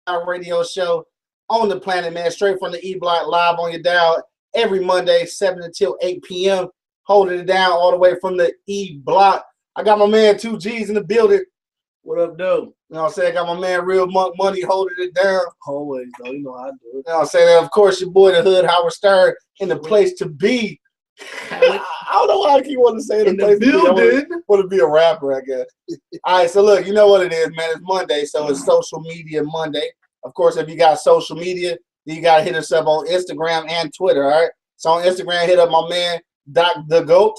radio show on the planet, man. Straight from the E Block, live on your dial every Monday, 7 until 8 p.m. Holding it down all the way from the E Block. I got my man 2G's in the building. What up, though? You know what I'm saying? I got my man Real Money holding it down. Always, though. You know how I do it. You know what I'm saying? And of course, your boy, the Hood, Howard Stern, in the place to be. I don't know why I keep wanting to say in the building. I want to be a rapper, I guess. All right, so look, you know what it is, man. It's Monday, so it's Social Media Monday. Of course, if you got social media, you got to hit us up on Instagram and Twitter, all right? So on Instagram, hit up my man, Doc the Goat.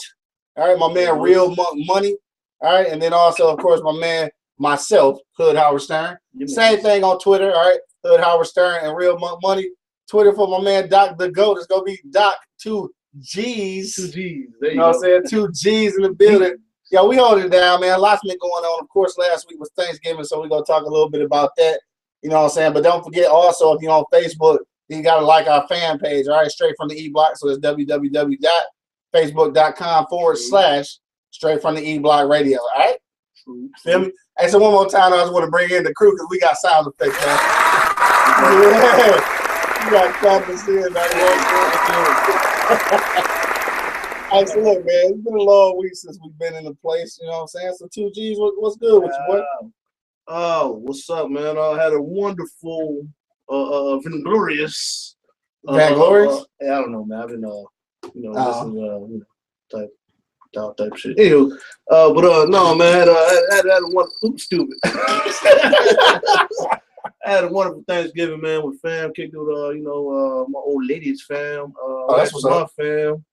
All right, my man, Real Money. All right, and then also, of course, my man, myself, Hood Howard Stern. Same thing on Twitter, all right? Hood Howard Stern and Real Money. Twitter for my man, Doc the Goat. It's going to be Doc 2G's. 2G's. You know what I'm saying? 2G's in the building. Yo, we holding it down, man. Lots been going on. Of course, last week was Thanksgiving, so we're going to talk a little bit about that. You know what I'm saying? But don't forget also, if you're on Facebook, you got to like our fan page, all right? Straight from the E Block. So it's www.facebook.com/straight from the E Block radio, all right? Feel me? Hey, so one more time, I just want to bring in the crew because we got sound effects, man. Yeah. You got clappers in, man. Hey, so look, man, it's been a long week since we've been in the place, you know what I'm saying? So 2G's, what's good with you, boy? Oh, what's up, man? I had a wonderful, glorious. Vainglorious? I don't know, man. I've been, listening, type shit. Anyway, no, man. I had a wonderful, stupid. I had a wonderful Thanksgiving, man, with fam. Kicked with, my old lady's fam. That's what's my up. fam.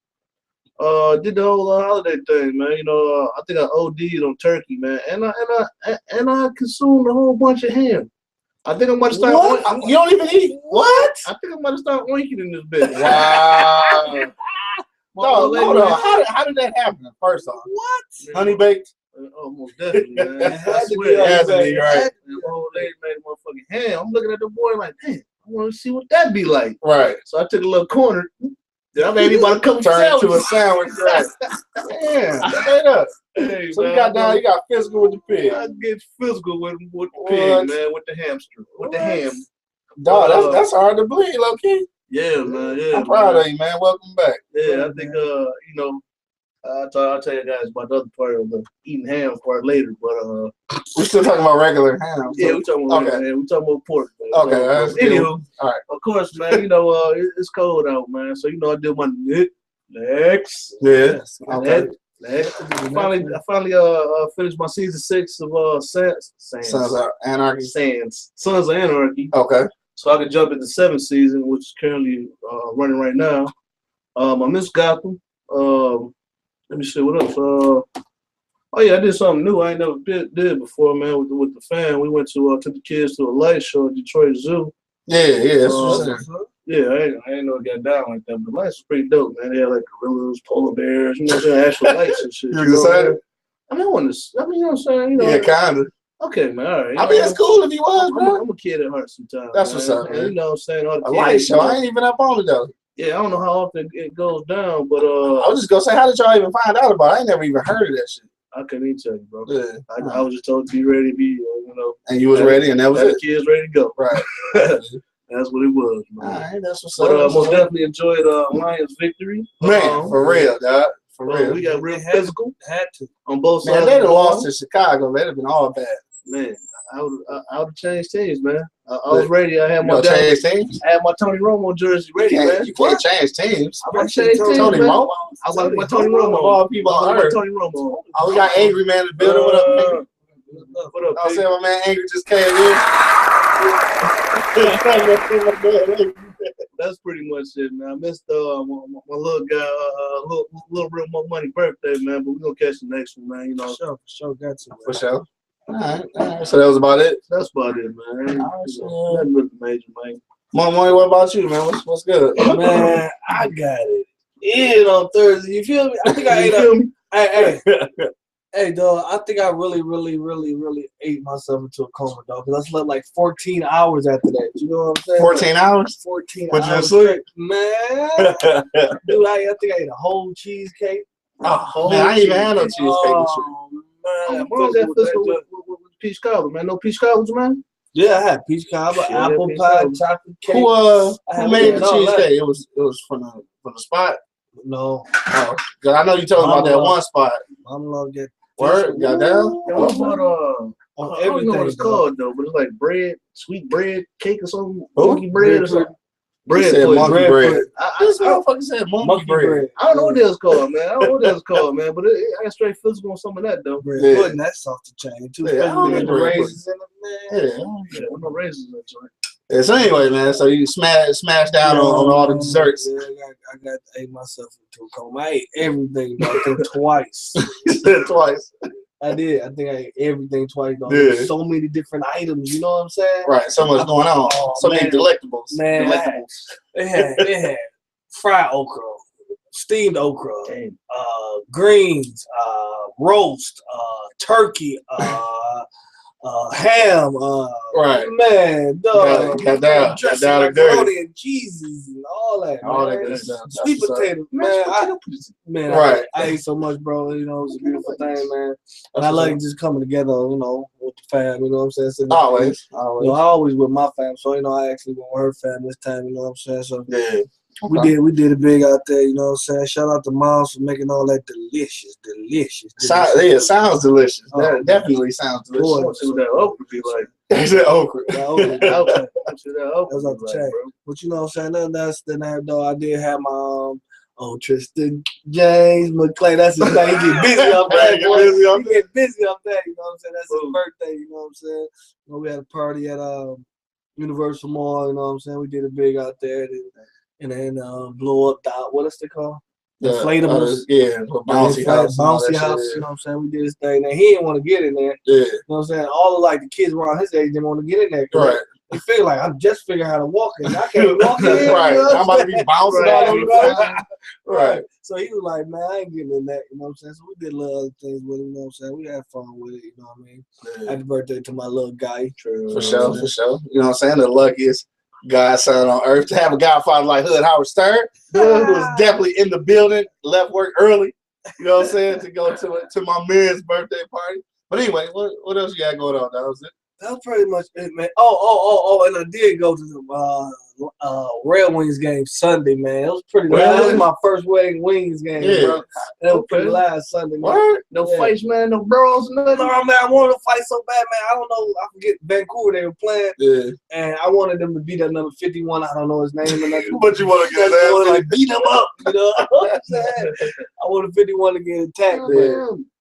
Did the whole holiday thing, man. You know, I think I OD'd on turkey, man, and I consumed a whole bunch of ham. I think I might have started. You don't even eat what? I think I might have started oinking in this bitch. Wow. No, hold on. How did that happen? First off, What? Honey baked? Almost definitely, man. It had to be, right? The old lady made motherfucking ham. I'm looking at the boy like, damn, I want to see what that be like. Right. So I took a little corner. Then I made about a couple turn to a sandwich. Right. Damn, straight up. Hey, so man, you got physical with the pig. I get physical with the pig, man, with the hamster, with the ham. Dog, that's hard to believe, low key. Yeah, man. Yeah, I'm proud of you, man. Welcome back. Yeah, I think I'll tell you guys about the other part of the eating ham part later, but we're still talking about regular ham. Yeah, we're talking about ham. We're talking about pork. Man. Okay, anywho, all right. Of course, man. It's cold out, man. So I did my legs. Yeah. Okay. I finally finished my season 6 of Sons of Anarchy. Sons of Anarchy. Okay. So I could jump into 7th season, which is currently running right now. I miss Gotham. Let me see what else. I did something new I ain't never did before, man. With the fam, we went to took the kids to a light show at Detroit Zoo. Yeah. Yeah, I ain't know it got down like that, but the lights was pretty dope, man. They had like gorillas, polar bears, you know what I'm saying, actual lights and shit. You excited? I mean, you know what I'm saying? Yeah, kinda. Okay, man, all right. I mean, it's cool if you was, bro. I'm a kid at heart sometimes. That's what's up, man. You know what I'm saying? All the a light show. I ain't even up on it, though. Yeah, I don't know how often it goes down, but I was just gonna say, how did y'all even find out about it? I ain't never even heard of that shit. I couldn't even tell you, bro. Yeah. I was just told to be ready to be, And you was ready, and that was it. The kids ready to go. Right. That's what it was, man. All right, that's what's up. But most definitely enjoyed Lions' victory. Man, for real, dog. For real. We got real physical. Had to. On both sides. Man, they'd have lost to Chicago. They'd have been all bad. Man, I would have changed teams, man. I was ready. I had my change teams? I had my Tony Romo jersey ready, man. You can't change teams. I want to change teams, Tony Romo? I want my Tony Romo. All people on earth. Tony Romo. Oh, we got Angry Man in the building. What up, nigga? What up, I was saying my man Angry just came in. That's pretty much it, man. I missed my little guy, little real more money birthday, man. But we're gonna catch the next one, man. For sure, got to. For sure. All right. So that was about it. That's about it, man. Nothing really major, man. Money, what about you, man? What's good? Man, I got it in on Thursday. You feel me? I think I ate up. Hey, dog, I think I really ate myself into a coma, dog. Because I slept like 14 hours after that. You know what I'm saying? 14 hours? 14 hours. Put you to sleep? Man. Dude, I think I ate a whole cheesecake. Oh, man, I ain't even had no cheesecake. Man, what was that with peach cobbler, man? No peach cobblers, man? Yeah, I had peach cobbler, apple pie, chocolate cake. Who made the cheesecake? It was from the spot. No. Oh, cause I know you told me about that one spot. I'm gonna get word. Goddamn. What about I don't know what it's called though, but it's like bread, sweet bread cake or something. Monkey bread or something. Bread monkey bread. This motherfucker said monkey bread. I don't know what that's called, man. I don't know what that's called, man. But I got straight physical on some of that though. Bread pudding, that's off the chain too. Yeah, I don't the raisins in it, man. Yeah, with no raisins in it. Yeah, so anyway, man, so you smash down on all the desserts. Yeah, I ate myself into a coma. I ate everything about them twice. You said twice. I did. I think I ate everything twice. Though. Yeah. There's so many different items. You know what I'm saying? Right. So much going on. So many delectables. Man, it had fried okra, steamed okra, greens, roast, turkey, ham. Right. Man, dog. Got down to macaroni and cheeses and all that. All that good stuff. Sweet potatoes. Man, right. I ate so much, bro. You know, it was a beautiful thing, man. And I like just coming together, you know, with the fam, you know what I'm saying? So, always. You know, I always with my fam. So, you know, I actually went with her fam this time, you know what I'm saying? So, yeah. Okay. We did it big out there, you know what I'm saying? Shout out to Moms for making all that delicious. Yeah, sounds delicious. That definitely sounds delicious. Boy, see what that okra be like. Is it okra? That okra. That was off the chain. But you know what I'm saying? Nothing else than that, though. I did have my Tristan James McClay. That's his name. He get busy up there. He get busy up there, you know what I'm saying? That's his birthday, you know what I'm saying? You know, we had a party at Universal Mall, you know what I'm saying? We did it big out there. And then blow up what is it called? Inflatables. Bouncy house. Bouncy house, you know what I'm saying? We did this thing. Now, he didn't want to get in there. Yeah. You know what I'm saying? All of like the kids around his age didn't want to get in there. Right. They feel like I'm just figuring how to walk in. I can't walk in. Right. You know I'm about to be bouncing all over the place. Right. So he was like, man, I ain't getting in that. You know what I'm saying? So we did little other things with him. You know what I'm saying? We had fun with it. You know what I mean? Yeah. Happy birthday to my little guy. For sure. You know what I'm saying? The luckiest godson on earth to have a godfather like Hood Howard Stern, who was definitely in the building, left work early, you know what I'm saying, to go to my man's birthday party. But anyway, what else you got going on? That was it. That was pretty much it, man. Oh, and I did go to the Red Wings game Sunday, man. It was pretty loud. That was my first Red Wings game, bro. It was pretty loud Sunday, man. No fights, man. No brawls, nothing. No, man, I wanted to fight so bad, man. I don't know. I forget Vancouver they were playing. Yeah. And I wanted them to beat that number 51. I don't know his name or nothing. But you want to get that? Like beat him up, you know what I'm saying? I wanted 51 to get attacked,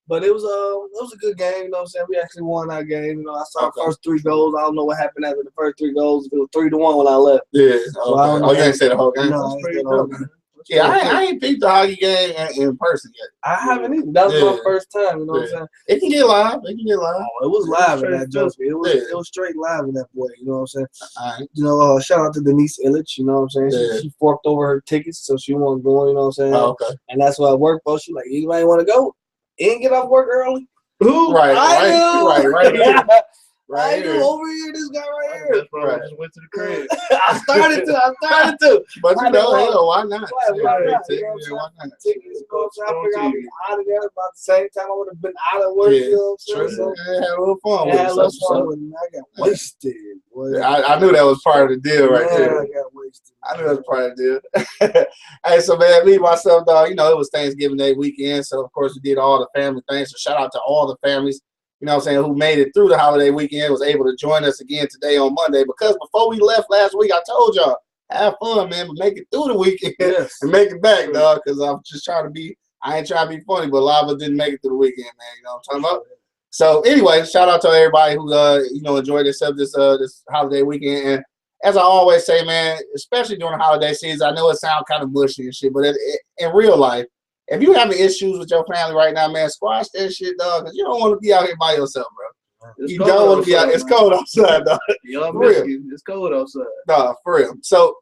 But it was a good game, you know what I'm saying? We actually won that game. You know, I saw the first 3 goals. I don't know what happened after the first 3 goals. It was 3-1 when I left. Yeah. So you ain't say the whole game? No, I ain't the whole game. Yeah, I ain't peeped the hockey game in person yet. I haven't either. That was my first time, you know what I'm saying? It can get live. Oh, it was live in that joke. It was straight live in that boy, you know what I'm saying? Right. You know, shout out to Denise Illich, you know what I'm saying? She forked over her tickets, so she wasn't going, you know what I'm saying? Oh, okay. And that's why I worked for. She like, anybody want to go? And get off work early? Who? Right here. Right here. Over here, this guy right here. I just went to the crib. I started to. But you know, hell, why not? Why not? Tickets, I figured I'd be out of there about the same time I would have been out of work. You know what I'm saying? So, I had a little fun with it. I got wasted. I knew that was part of the deal right there. I got wasted. I knew that was part of the deal. Hey, so man, me, myself, dog, you know, it was Thanksgiving Day weekend. So, of course, we did all the family things. So, shout out to all the families, you know what I'm saying, who made it through the holiday weekend, was able to join us again today on Monday. Because before we left last week, I told y'all, have fun, man, but make it through the weekend and make it back, dog, because I'm just trying to be, I ain't trying to be funny, but a lot of us didn't make it through the weekend, man, you know what I'm talking about? So, anyway, shout out to everybody who, you know, enjoyed themselves this holiday weekend. And as I always say, man, especially during the holiday season, I know it sounds kind of mushy and shit, but in real life, if you having issues with your family right now, man, squash that shit, dog, because you don't want to be out here by yourself, bro. You don't want to be out. It's cold outside, dog. It's cold outside. Dog, for real. So,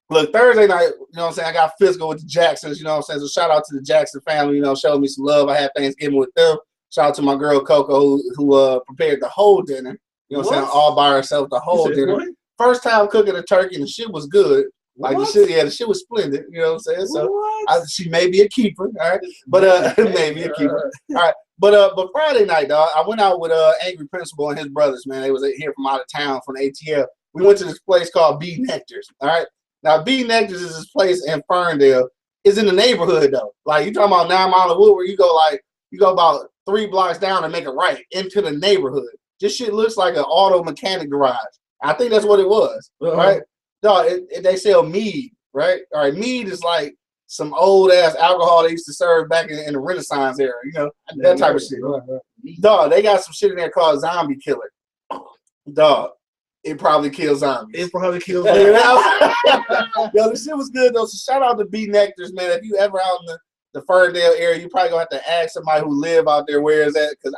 look, Thursday night, you know what I'm saying, I got physical with the Jacksons, you know what I'm saying, so shout out to the Jackson family, you know, showed me some love. I had Thanksgiving with them. Shout out to my girl, Coco, who prepared the whole dinner, you know what I'm saying, all by herself, the whole dinner. What? First time cooking a turkey, and the shit was good. Like the shit was splendid. You know what I'm saying? So she may be a keeper, all right. But maybe a keeper. All right. But Friday night, dog, I went out with Angry Principal and his brothers, man. They was here from out of town from the ATL. We went to this place called B Nectar's. All right. Now B Nectar's is this place in Ferndale. It's in the neighborhood though. Like you talking about 9 Mile of Wood, where you go about 3 blocks down and make a right into the neighborhood. This shit looks like an auto mechanic garage. I think that's what it was, right? Dog, they sell mead, right? All right, mead is like some old ass alcohol they used to serve back in the Renaissance era, you know, that type of shit. Right. Dog, they got some shit in there called Zombie Killer. Dog, it probably kills zombies. It probably kills zombies. Yo, this shit was good though. So shout out to B Nectars, man. If you ever out in the Ferndale area, you probably gonna have to ask somebody who live out there where is that, because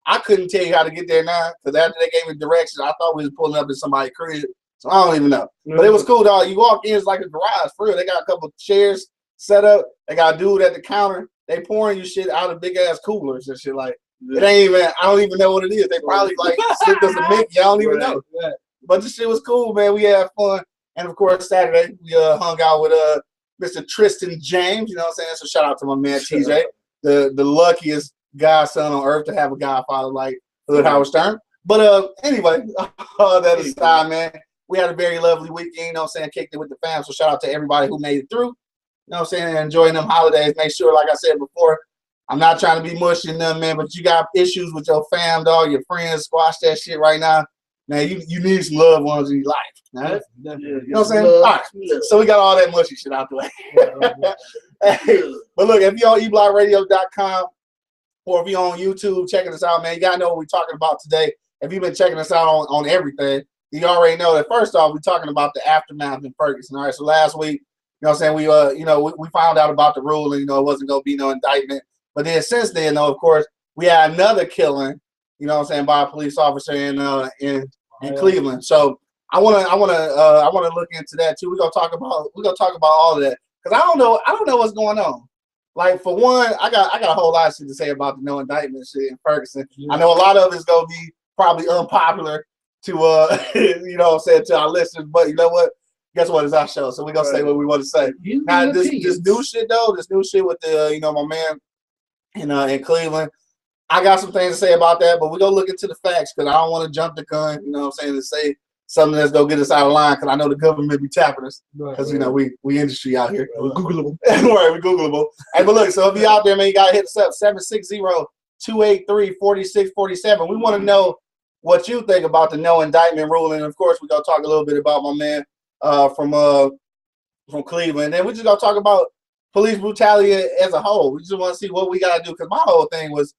I couldn't tell you how to get there now, because after they gave me directions, I thought we was pulling up in somebody's crib. So I don't even know. But it was cool, dog. You walk in, it's like a garage for real. They got a couple chairs set up. They got a dude at the counter. They pouring you shit out of big ass coolers and shit. Like it ain't even. I don't even know what it is. They probably like slipped us a Mickey. I don't even know. Right. But this shit was cool, man. We had fun, and of course Saturday we hung out with Mr. Tristan James. You know what I'm saying? So shout out to my man TJ, the luckiest godson on earth to have a godfather like Hood Howard Stern. But anyway, that aside, man. We had a very lovely weekend, you know what I'm saying, kicked it with the fam. So shout out to everybody who made it through. You know what I'm saying, enjoying them holidays. Make sure, like I said before, I'm not trying to be mushy and them, man, but you got issues with your fam, dog, your friends, squash that shit right now. Man, you need some loved ones in your life. Right? You know what I'm saying? All right. So we got all that mushy shit out the way. Hey, but look, if you're on eblockradio.com or if you're on YouTube checking us out, man, you got to know what we're talking about today. If you've been checking us out on everything, you already know that first off, we're talking about the aftermath in Ferguson. All right, so last week, you know what I'm saying, we found out about the ruling, you know, it wasn't going to be no indictment. But then since then, though, of course, we had another killing, you know what I'm saying, by a police officer in Cleveland. So I wanna look into that too. We're gonna talk about all of that. Because I don't know what's going on. Like for one, I got a whole lot of shit to say about the no indictment shit in Ferguson. Yeah. I know a lot of it's gonna be probably unpopular to you know what I'm saying, to our listeners, but you know what? Guess what? It's our show, so we're gonna say what we want to say. Now this new shit though, this new shit with the you know, my man in Cleveland, I got some things to say about that, but we're gonna look into the facts because I don't want to jump the gun, you know what I'm saying, to say something that's gonna get us out of line, because I know the government be tapping us, because you know we industry out here. We're Googleable. Right, we're Googleable. Hey, but look, so if you out there, man, you gotta hit us up 760-283-4647. We want to know what you think about the no indictment ruling. Of course, we're gonna talk a little bit about my man from Cleveland. And we're just gonna talk about police brutality as a whole. We just want to see what we gotta do, because my whole thing was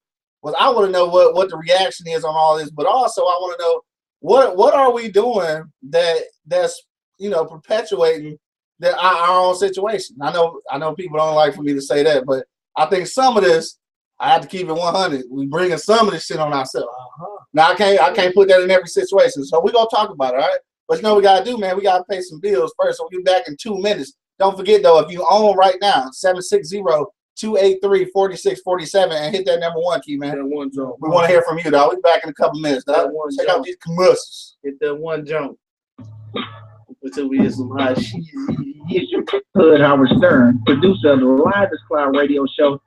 I want to know what the reaction is on all this, but also I want to know what are we doing that's you know, perpetuating our own situation. I know people don't like for me to say that, but I think some of this, I have to keep it 100. We bringing some of this shit on ourselves. Now I can't put that in every situation. So we're gonna talk about it, all right? But you know what we gotta do, man? We gotta pay some bills first. So we'll be back in 2 minutes. Don't forget though, if you own right now, 760-283-4647 and hit that number 1 key, man. That one jump. We want to hear from you, dog. We'll be back in a couple minutes, dog. Check out these commercials. Hit that one jump. Until we get some hot shit. Hood Howard Stern, producer of the Livest Cloud radio show,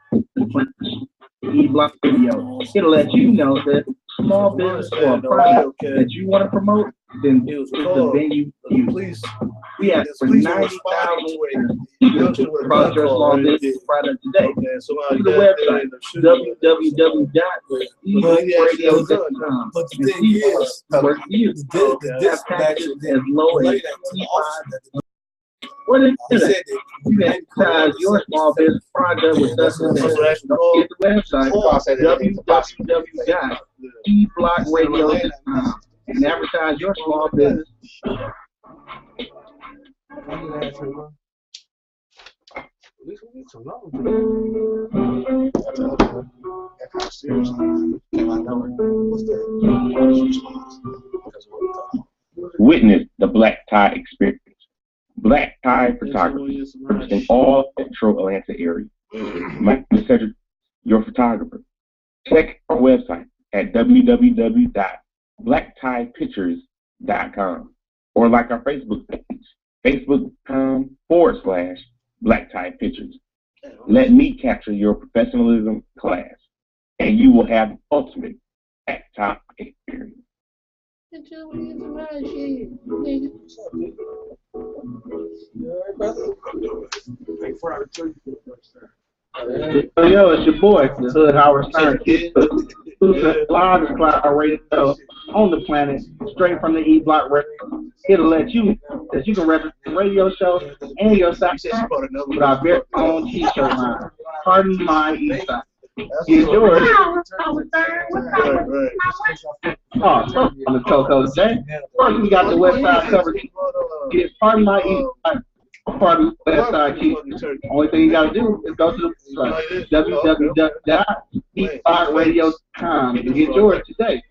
E-Block Radio. It'll let you know that small business or a product that you want to promote, then it's the venue you use. We have for 90,000 across your small business product today. To the website, www.eblockradio.com. But the thing is, work for you. The dispatch as low as what is it? You can advertise your small business product with us. Get the website, www.eblockradio.com, and advertise your small business. Witness the black tie experience. Black tie photography in all Metro Atlanta area. Mike Cedric, your photographer. Check our website at www.blacktiepictures.com or like our Facebook page, facebook.com/blacktiepictures. Let me capture your professionalism class and you will have the ultimate black tie experience. Yo, it's your boy, the Hood Howard Stern. The loudest cloud radio on the planet, straight from the E Block Radio. It'll let you know that you can represent the radio show and your side with our very own T-shirt line. Pardon my East Side. Get yours. Oh, on the Coco J. First, we got the West Side covered. Get Pardon my East Side. Pardon my West Side T-shirt. Only thing you got to do is go to the website, www.eastblockradio.com, and get yours today.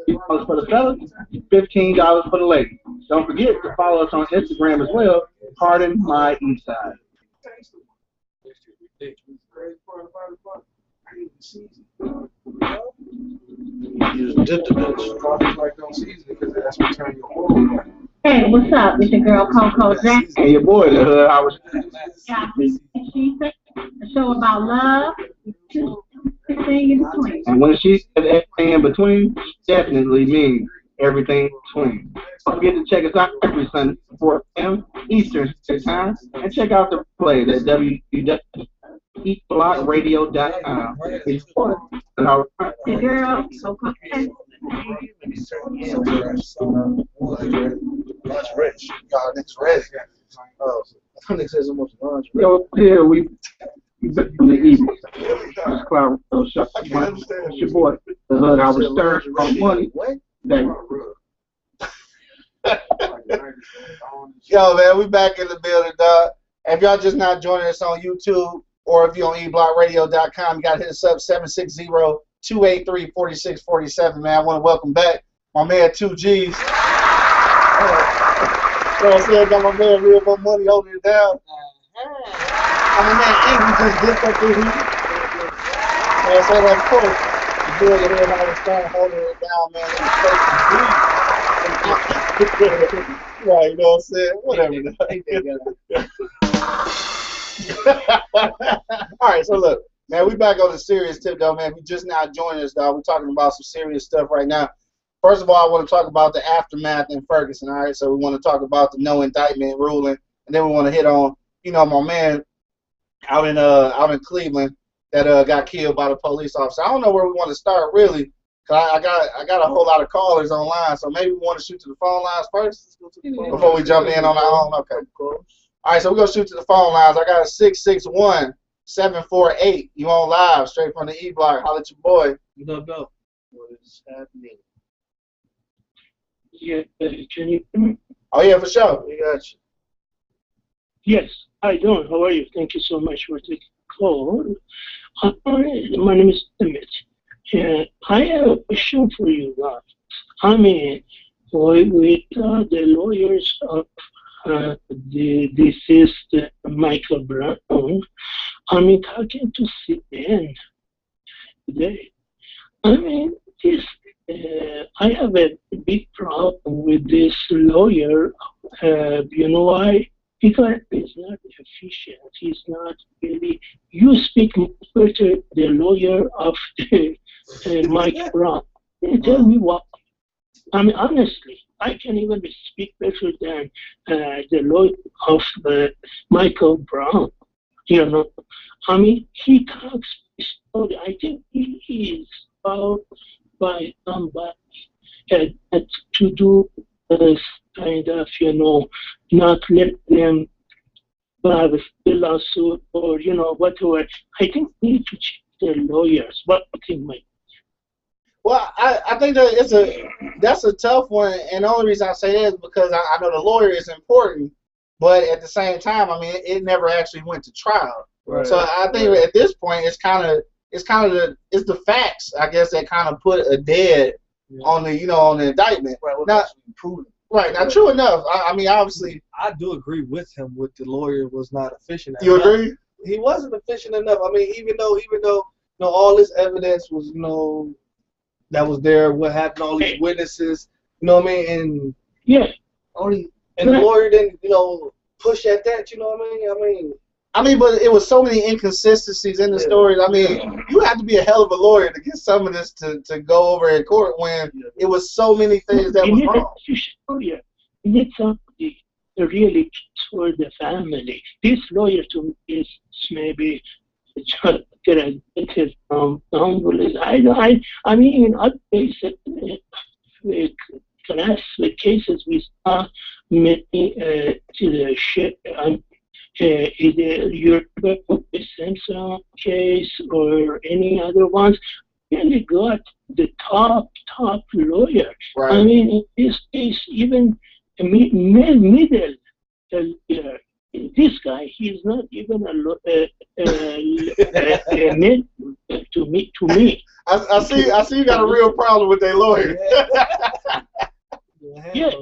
$10 for the fellas, $15 for the ladies. Don't forget to follow us on Instagram as well. Pardon my East Side. Hey, what's up? It's your girl Coco Jack. And your boy, the Hood Howard. Yeah, she said a show about love, everything in between. And when she said everything in between, definitely means everything in between. Don't forget to check us out every Sunday at 4 p.m. Eastern Standard Time, and check out the play at www.eastblockradio.com. It's fun. Hey, girl, Coco Jack. Lunch rich. God, niggas ready. Oh, niggas says so much lunch. Yo, here we back from the east. It's Cloud Radio Show. It's your boy, the Hood Howard Stern on Money. Yo, man, we back in the building, dog. If y'all just not joining us on YouTube, or if you're on eblockradio.com, you got to hit us up, 760-283-4647, man. I want to welcome back my man 2Gs. So I said, got my man Real More Money holding it down. I'm a man Ink, we just dipped up through here. So of course, the boy that Real Howard Stern holding it down, man. Right, you know what I'm saying? Whatever. All right, so look, man, we back on the serious tip, though, man. If you just not joining us, dog, we're talking about some serious stuff right now. First of all, I want to talk about the aftermath in Ferguson, all right? So we want to talk about the no indictment ruling, and then we want to hit on, you know, my man out in Cleveland that got killed by the police officer. I don't know where we want to start, really, because I got a whole lot of callers online, so maybe we want to shoot to the phone lines first before we jump in on our own. Okay. All right, so we're going to shoot to the phone lines. I got a 661-748. You on live, straight from the E Block. Holla at your boy. You don't know what is happening. Yeah, can you hear me? Oh, yeah, for sure. We got you. Yes, hi, Don. How are you? Thank you so much for taking the call. My name is Emmett. I have a question for you, guys. I mean, with the lawyers of the deceased Michael Brown, I'm talking to CNN today. I mean, this. I have a big problem with this lawyer. You know why? Because he's not efficient. He's not really. You speak better the lawyer of Mike Brown. Tell me what. I mean, honestly, I can even speak better than the lawyer of Michael Brown. You know, I mean, he talks slowly. I think he is about by somebody to do this kind of, you know, not let them have a lawsuit or, you know, whatever. I think we need to check the lawyers. What do you think, Mike? Well, I think that that's a tough one, and the only reason I say that is because I know the lawyer is important, but at the same time, I mean, it never actually went to trial. Right. So I think at this point, it's the facts, I guess, that kind of put a dead on the, you know, on the indictment. Right. Now, true enough. I mean, obviously, I do agree with him. With the lawyer was not efficient. You agree? He wasn't efficient enough. I mean, even though, you know, all this evidence was, you know, that was there, what happened, all these witnesses, you know what I mean, and yeah, the lawyer didn't, you know, push at that. You know what I mean? I mean, but it was so many inconsistencies in the stories. I mean, you have to be a hell of a lawyer to get some of this to go over in court when it was so many things that was wrong. You need somebody really for the family. This lawyer to me is maybe graduated from I mean, in other cases, class cases we saw many to the shit. Either your Simpson case or any other ones, really got the top lawyer. Right. I mean, in this case, even middle. This guy, he's not even a mid to me. I see. You got a real problem with that lawyer. Yes.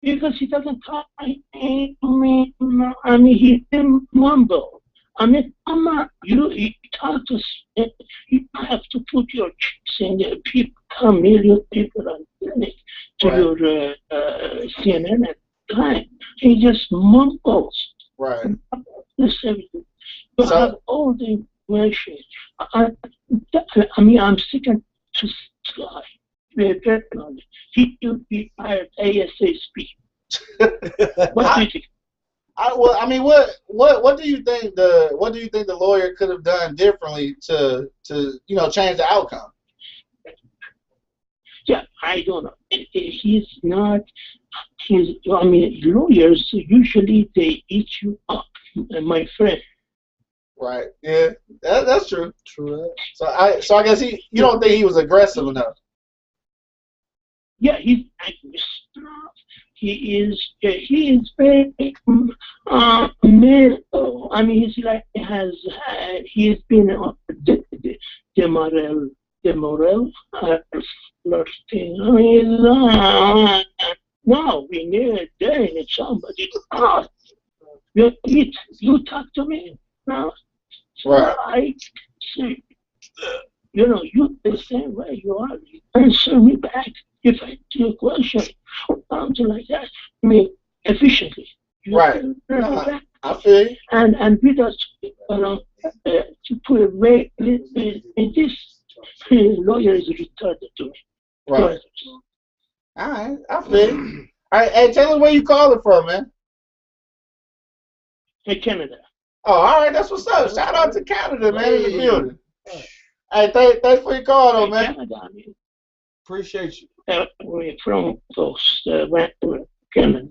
Because he doesn't talk. I mean, he didn't mumble. I mean, you talk to. You have to put your chips in there. A million people are listening to your CNN at the time. He just mumbles. Right. You have all the information. I mean, I'm sick and to Sly. He should be fired ASAP. What do you think? What do you think the lawyer could have done differently to change the outcome? Yeah, I don't know. He's not. I mean, lawyers usually they eat you up, my friend. Right. Yeah, that's true. True. So I guess you don't think he was aggressive enough. Yeah, he's he is very mental. I mean, he's like he's been demoral flirting. I mean, now we need dating somebody. You talk to me now. Right. I say, you the same way you are. Answer me back if I do a question or something like that. I mean, efficiently. Right. I feel you. And with us, to put a way in this lawyer is retarded to me. Right. All right, I feel you. All right, hey, tell us where you calling from, man. Hey, Canada. Oh, all right, that's what's up. Shout out to Canada, man, in the building. Hey, thanks for your call, though, man. Canada, I mean. Appreciate you. We're from Canada.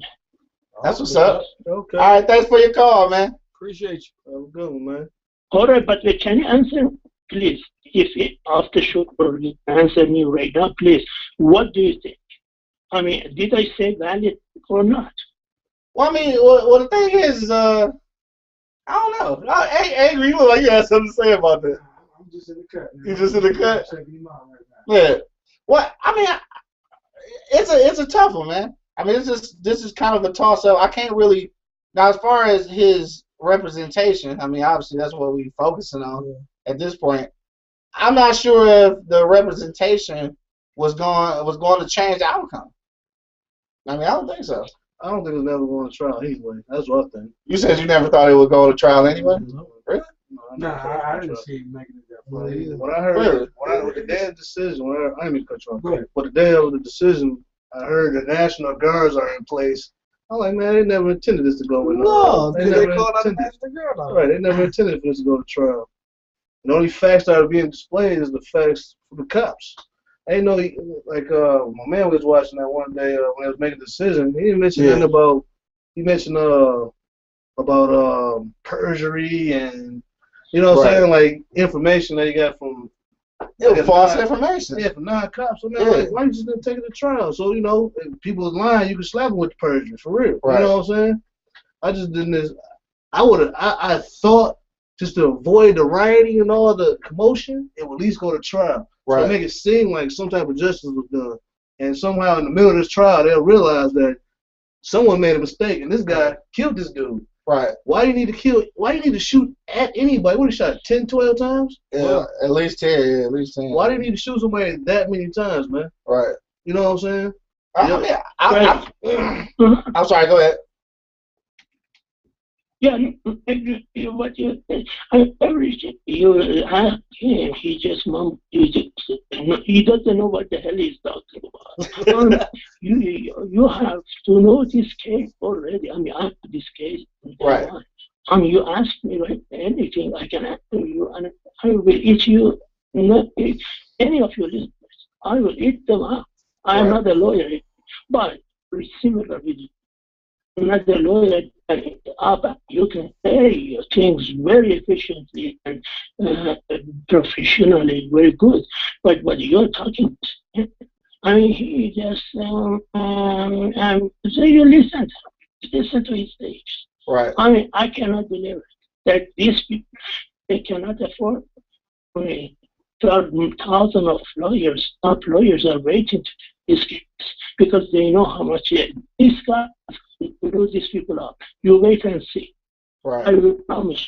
That's what's up. Okay. All right, thanks for your call, man. Appreciate you. Have a good one, man. All right, but can you answer, please? If after show or you answer me right now, please. What do you think? I mean, did I say valid or not? Well, I mean, well the thing is, I don't know. Hey, you look like you had something to say about that. I'm just in the cut. You just in the cut? Checking him out right now. Yeah. Well, I mean, it's a tough one, man. I mean, this is kind of a toss-up. I can't really now as far as his representation. I mean, obviously that's what we're focusing on at this point. I'm not sure if the representation was going to change the outcome. I mean, I don't think so. I don't think it's never going to trial anyway. That's what I think. You said you never thought it would go to trial anyway? Really? No, I didn't see him making it that far either. When I heard, with the day of the decision, I didn't mean to cut you off. But the day of the decision, I heard the National Guards are in place. I'm like, man, they never intended this to go with. No, they never called out the National Guard. Right, they never intended for this to go to trial. The only facts that are being displayed is the facts for the cops. Ain't no, like, my man was watching that one day when I was making a decision. He didn't mention nothing about, he mentioned about perjury and, you know what I'm saying, like information that he got from false information. Yeah, from non-cops. So now, like, why you just didn't take it to trial? So, you know, if people is lying, you can slap them with perjury, for real. Right. You know what I'm saying? I just didn't, I thought just to avoid the rioting and all the commotion, it would at least go to trial. Right. So make it seem like some type of justice was done. And somehow in the middle of this trial, they'll realize that someone made a mistake and this guy killed this dude. Right. Why do you need to shoot at anybody? What, he shot 10, 12 times? Yeah, well, at least 10. Yeah, at least 10. Why do you need to shoot somebody that many times, man? Right. You know what I'm saying? I'm sorry, go ahead. Yeah, what everything you ask him, he just he doesn't know what the hell he's talking about. You have to know this case already. I mean, I have this case. Right. I mean, you ask me right, anything, I can answer you, and I will eat you. Not eat any of your listeners. I will eat them up. I am not a lawyer, but similarly, not a lawyer. You can say things very efficiently and professionally, very good. But what you're talking, I mean, he just so you listen to his stage. Right. I mean, I cannot believe it, that these people, they cannot afford. I mean, 12,000 of lawyers, top lawyers are waiting to this case because they know how much this guy will these people up. You wait and see. Right. I will promise.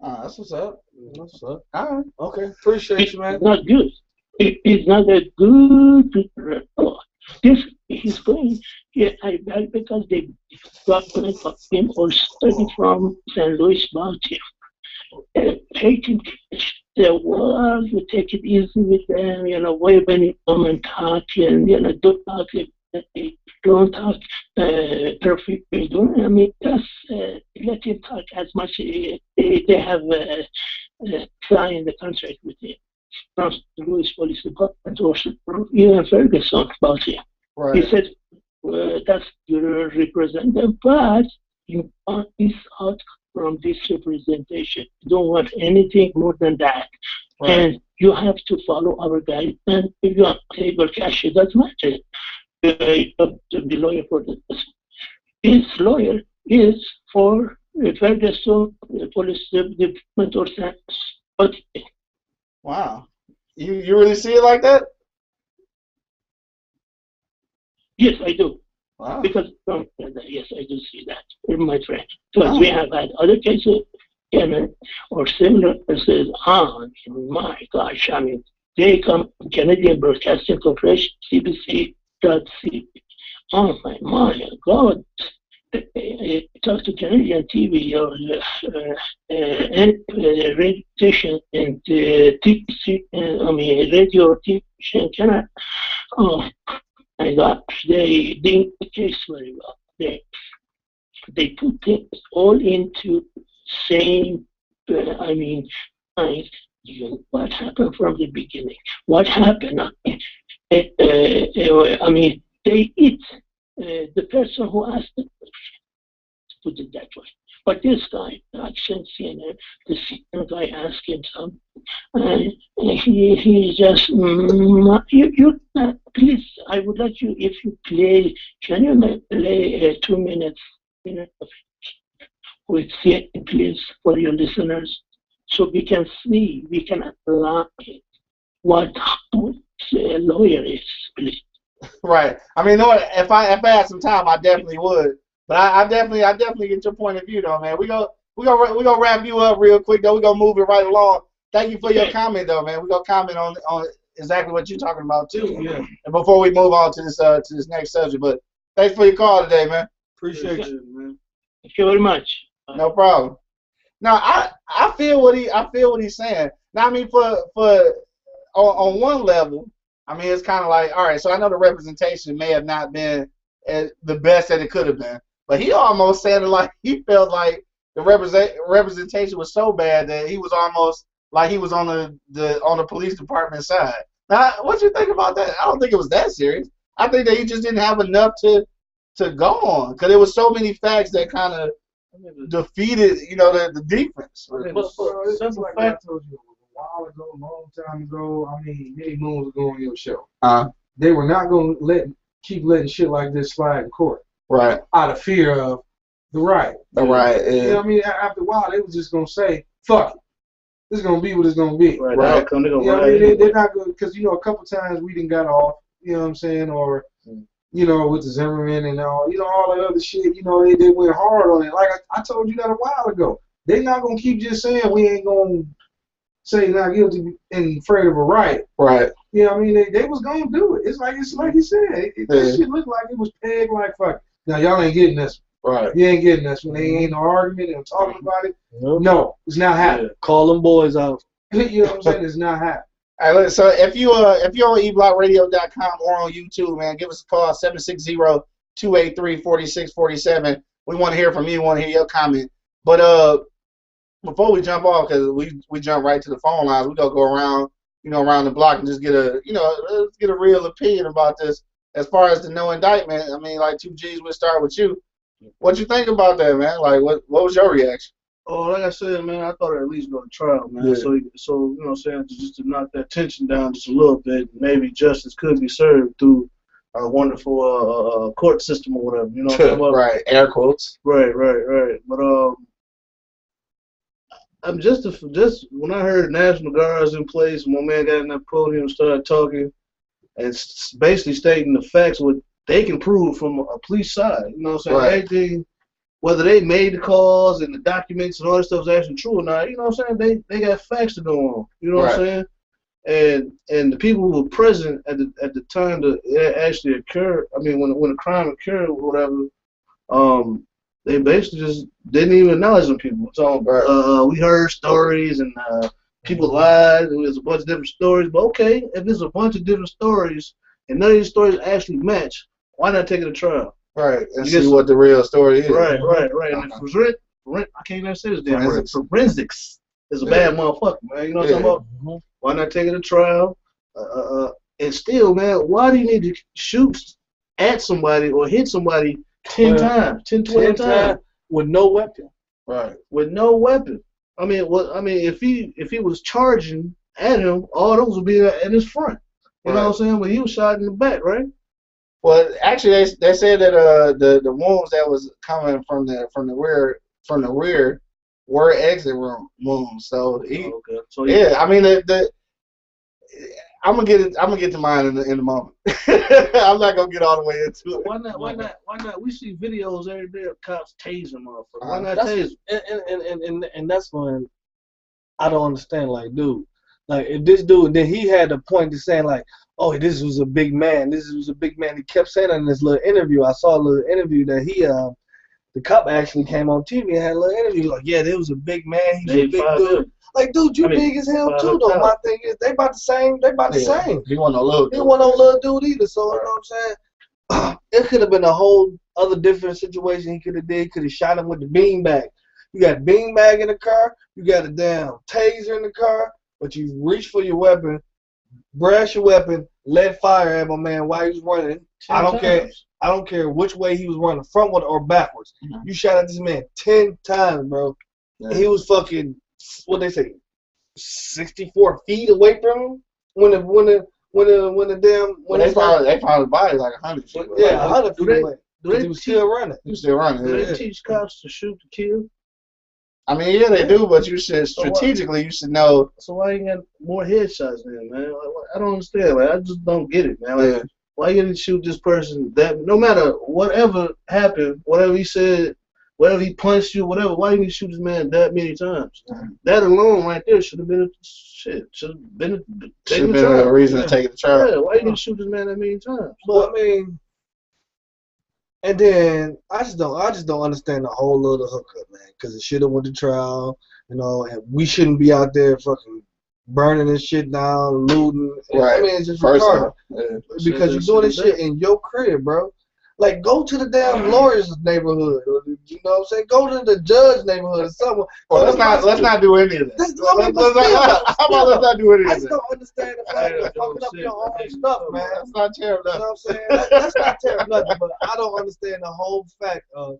That's what's up. That's what's up. All right. Okay. Appreciate you, man. It's not good. It's not a good report. This is going because they got him or study from St. Louis about him. Taking the world, you take it easy with them, when you come and talk, and, don't talk perfectly. I mean, just let him talk as much. They have signed the contract with him from the Louis Police Department or even Ferguson about him. Right. He said, that's your representative, but you want this out from this representation. You don't want anything more than that. Right. And you have to follow our guide. And if you are able to cash it, doesn't matter. The lawyer for this lawyer is for Ferguson Police Department or but wow. You really see it like that? Yes, I do. Wow. Because yes, I do see that, my friend. Because we have had other cases, or similar cases. My gosh! I mean, they come Canadian Broadcasting Corporation, CBC.C. Oh my God! Talk to Canadian TV or and radio station and TC. I mean, radio TV Canada. Oh. My gosh, they did the case very well. They put things all into same. What happened from the beginning? What happened? I mean, they eat the person who asked the question. Put it that way. But this guy, Action CNN, the CNN guy asked him something, and he just, please, I would like you, if you play, can you play 2 minutes with CNN, please, for your listeners, so we can see, we can apply what a lawyer is, please. Right. I mean, if I had some time, I definitely would. But I definitely get your point of view, though, man. We gonna wrap you up real quick, though. We gonna move it right along. Thank you for your comment, though, man. We gonna comment on exactly what you're talking about too. Yeah. And before we move on to this next subject, but thanks for your call today, man. Appreciate you, man. Thank you very much. No problem. Now I feel what he's saying. Now I mean for on one level, I mean it's kind of like, all right. So I know the representation may have not been the best that it could have been. But he almost sounded like he felt like the representation was so bad that he was almost like he was on the police department side. Now, what you think about that? I don't think it was that serious. I think that he just didn't have enough to go on because there was so many facts that kind of defeated, the defense. It's just like I told you a while ago, a long time ago. I mean, many moons ago on your show. They were not going to keep letting shit like this slide in court. Right. Out of fear of the riot. The riot, yeah. You know what I mean? After a while, they was just going to say, fuck it. It's going to be what it's going to be. Right. They're not going to, because, a couple times we didn't got off, you know what I'm saying? Or, with the Zimmerman and all that other shit, they went hard on it. Like I told you that a while ago. They're not going to keep just saying we ain't going to say not guilty and afraid of a riot. Right. You know what I mean? They was going to do it. It's like you said. This shit looked like it was pegged like fuck. Now, y'all ain't getting this. Right. You ain't getting us when they ain't no argument and talking about it. Nope. No, it's not happening. Call them boys out. You know what I'm saying? It's not happening. All right, so if you're on eblockradio.com or on YouTube, man, give us a call 760-283-4647. We want to hear from you. We want to hear your comment. But before we jump off, because we jump right to the phone lines, we gonna go around, around the block and just get a, let's get a real opinion about this. As far as the no indictment, I mean, like 2G's, we'll start with you. What you think about that, man? Like, what was your reaction? Oh, like I said, man, I thought I'd at least go to trial, man. Yeah. So you know what I'm saying, just to knock that tension down just a little bit, maybe justice could be served through our wonderful court system or whatever, you know what I'm talking about? Right, air quotes. Right. But I'm just when I heard National Guards in place, my man got in that podium and started talking and basically stating the facts, what they can prove from a police side, you know what I'm saying? Right. Everything, whether they made the calls and the documents and all that stuff is actually true or not, you know what I'm saying? They got facts to go on, you know what I'm saying? And the people who were present at the time that it actually occurred, I mean, when the crime occurred or whatever, they basically just didn't even acknowledge them people. So we heard stories and people lied. There was a bunch of different stories. But okay, if there's a bunch of different stories and none of these stories actually match, why not take it to trial? Right, and see what the real story is. Right. And I can't even say this damn word. Forensics is a bad motherfucker, man. You know what I'm talking about? Why not take it to trial? And still, man, why do you need to shoot at somebody or hit somebody 10 times, 20 times with no weapon? Right. With no weapon. I mean, if he was charging at him, all those would be in his front. You know what I'm saying? But he was shot in the back, right? Well, actually, they said that the wounds that was coming from the rear were exit wounds. So I mean I'm gonna get to mine in a moment. I'm not gonna get all the way into it. Why not? We see videos every day of cops tasing motherfuckers. Why not tase? And that's when I don't understand. Like, dude, like if this dude, then he had a point to saying like, oh, this was a big man. This was a big man. He kept saying in this little interview. I saw a little interview that the cop actually came on TV and had a little interview. Like, yeah, there was a big man. He's a big dude. Like, dude, you big as hell too, though. My thing is, they about the same. He wasn't no little dude. He wasn't no little dude either. So you know what I'm saying? It could have been a whole other different situation. He could have shot him with the beanbag. You got a beanbag in the car. You got a damn taser in the car. But you reach for your weapon, brash your weapon, let fire at my man while he was running. I don't care which way he was running, frontward or backwards. Mm-hmm. You shot at this man 10 times, bro. Yeah. He was fucking, what they say, 64 feet away from him when they found the body like 100 feet. Yeah, 100 feet away. He was still running. He was still running. Do they teach cops to shoot to kill? I mean, yeah, they do, but you should strategically, you should know. So why you got more headshots then, man? I don't understand. Like, I just don't get it, man. Like, why you gonna shoot this person that no matter whatever happened, whatever he said, whatever he punched you, whatever, why you need to shoot this man that many times? That alone right there should have been a reason to take it to trial. Yeah, why you need to shoot this man that many times? Well, I mean, and then I just don't understand the whole little hookup, man, because it should have went to trial, and we shouldn't be out there fucking burning this shit down, looting. Right. I mean, it's just retarded. Because you're doing this shit in your crib, bro. Like, go to the damn lawyer's neighborhood, or, you know what I'm saying? Go to the judge's neighborhood or somewhere. Well, let's not do any of that. Let's not do any of that. I just don't understand the fact of fucking up your own stuff, man. That's not tearing nothing. You know what I'm saying? That's not tearing nothing, but I don't understand the whole fact of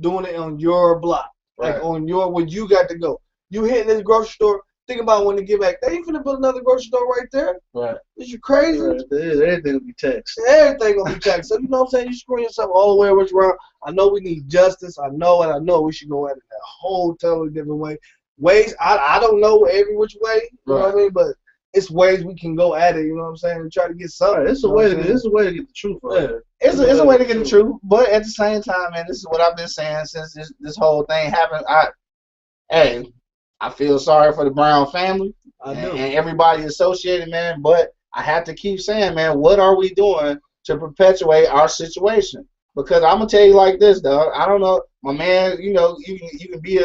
doing it on your block. Like, on your, where you got to go. You hitting this grocery store, think about when to get back. They ain't finna build another grocery store right there. Right. Is you crazy? Right. Everything will be taxed. Everything gonna be taxed. So you know what I'm saying? You screw yourself all the way around. I know we need justice. I know we should go at it a whole totally different way. Ways I don't know every which way. You know what I mean? But it's ways we can go at it. You know what I'm saying? And try to get something. Right. It's a way to get the truth. It's a way to get the truth. But at the same time, man, this is what I've been saying since this whole thing happened. I feel sorry for the Brown family and everybody associated, man. But I have to keep saying, man, what are we doing to perpetuate our situation? Because I'm gonna tell you like this, dog. I don't know, my man. You know, you can be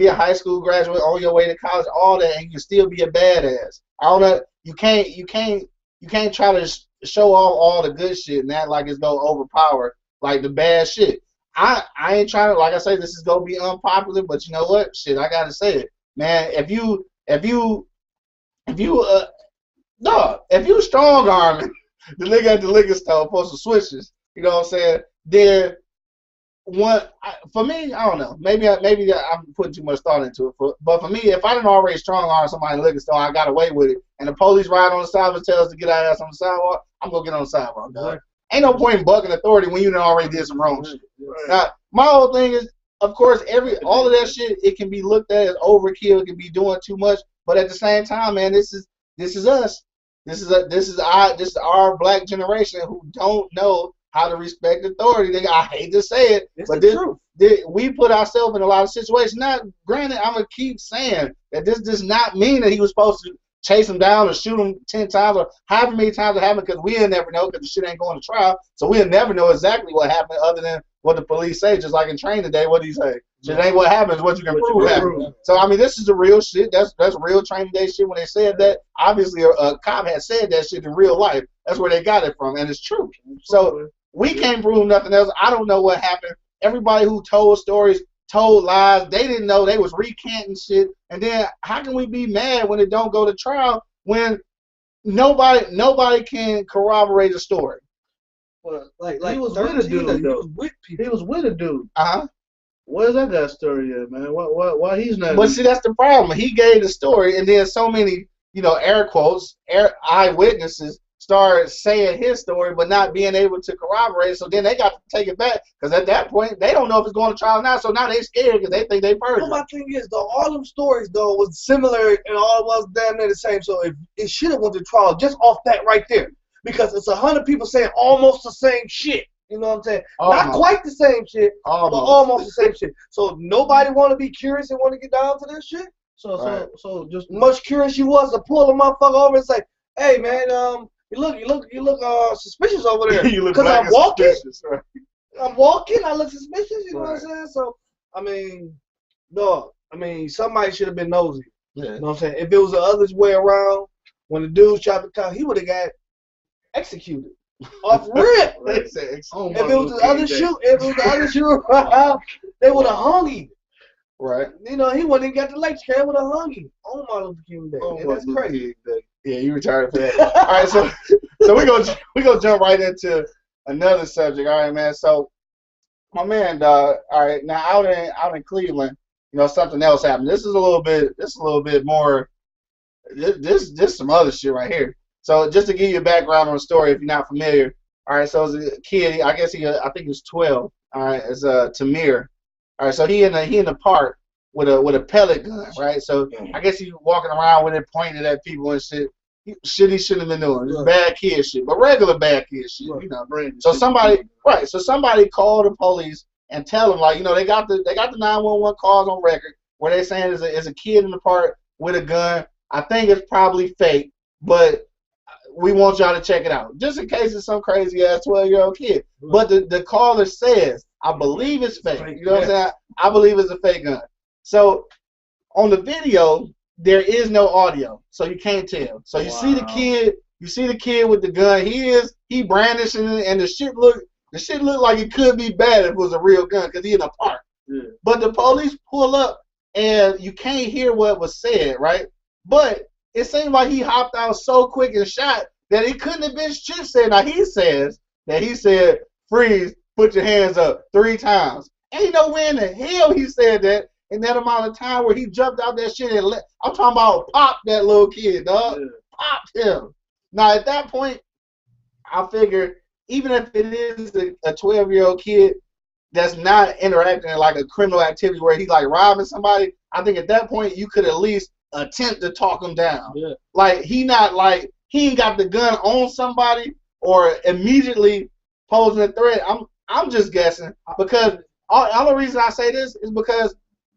a high school graduate on your way to college, all that, and you can still be a badass. I don't know. You can't try to show off all the good shit and act like it's gonna overpower like the bad shit. I ain't trying to, like I say, this is gonna be unpopular, but you know what? Shit, I gotta say it, man. If you strong arming the nigga at the liquor store for some switches, you know what I'm saying? Then for me, I don't know. Maybe I'm putting too much thought into it. But for me, if I didn't already strong arm somebody in the liquor store, I got away with it, and the police ride on the sidewalk and tell us to get our ass on the sidewalk, I'm gonna get on the sidewalk, dog. Ain't no point in bucking authority when you done already did some wrong shit. Now, my whole thing is, of course, all of that shit, it can be looked at as overkill. It can be doing too much, but at the same time, man, this is us. This is our black generation who don't know how to respect authority. I hate to say it, but we put ourselves in a lot of situations. Now, granted, I'm gonna keep saying that this does not mean that he was supposed to chase him down or shoot him 10 times or however many times it happened, because we'll never know, because the shit ain't going to trial. So we'll never know exactly what happened other than what the police say. Just like in Training Day, what do you say? Shit ain't what happens, what you can prove happened. So, I mean, this is the real shit. That's real Training Day shit. When they said that, obviously a cop had said that shit in real life. That's where they got it from, and it's true. So we can't prove nothing else. I don't know what happened. Everybody who told stories told lies. They didn't know. They was recanting shit. And then how can we be mad when it don't go to trial when nobody can corroborate a story? Well, like he was with a dude, though. He was with a dude. Where's that guy's story at, man? Why he's not? But see, that's the problem. He gave the story, and then so many, air quotes, eyewitnesses started saying his story, but not being able to corroborate. So then they got to take it back, because at that point they don't know if it's going to trial now. So now they scared because they think they perjured. Well, my thing is, though, all them stories though was similar and all was damn near the same. So if it should have went to trial just off that right there, because it's 100 people saying almost the same shit. You know what I'm saying? Almost. Not quite the same shit, but almost the same shit. So nobody want to be curious and want to get down to this shit. So just much curious you was to pull a motherfucker over and say, "Hey man, you look suspicious over there." Because I'm walking. Right? I'm walking. I look suspicious. You know what I'm saying? So I mean, dog. I mean, somebody should have been nosy. Yeah. You know what I'm saying? If it was the other way around, when the dude shot the cop, he would have got executed off rip. If it was the other shoe, they would have hung him. Right. He wouldn't even got the electric. They would have hung him on Martin Luther King Day. And that's crazy. Yeah, you retired for that. All right, so we gonna jump right into another subject. All right, man. So my man, all right, now out in Cleveland, something else happened. This is a little bit more. This some other shit right here. So just to give you a background on the story, if you're not familiar, all right. So as a kid, I guess I think he was 12. All right, it's Tamir. All right, so he in the park with a pellet gun, right? So I guess he walking around with it pointed at people and shit. He shouldn't have been doing. It's bad kid shit, but regular bad kid shit, So somebody called the police and tell them, like, they got the 911 calls on record where they saying there's a kid in the park with a gun. I think it's probably fake, but we want y'all to check it out, just in case it's some crazy ass 12-year-old kid. But the caller says, I believe it's fake. You know what I'm saying? I believe it's a fake gun. So on the video, there is no audio, so you can't tell. So you see the kid with the gun. He brandishing it, and the shit look like it could be bad if it was a real gun, because he in a park. Yeah. But the police pull up, and you can't hear what was said, right? But it seemed like he hopped out so quick and shot that it couldn't have been shit said. Now he said, freeze, put your hands up 3 times. Ain't no way in the hell he said that in that amount of time where he jumped out that shit and I'm talking about popped that little kid, dog. Yeah. Popped him. Now at that point, I figure even if it is a 12-year-old kid that's not interacting in like a criminal activity where he's like robbing somebody, I think at that point you could at least attempt to talk him down. Yeah. Like he ain't got the gun on somebody or immediately posing a threat. I'm just guessing, because all the reason I say this is because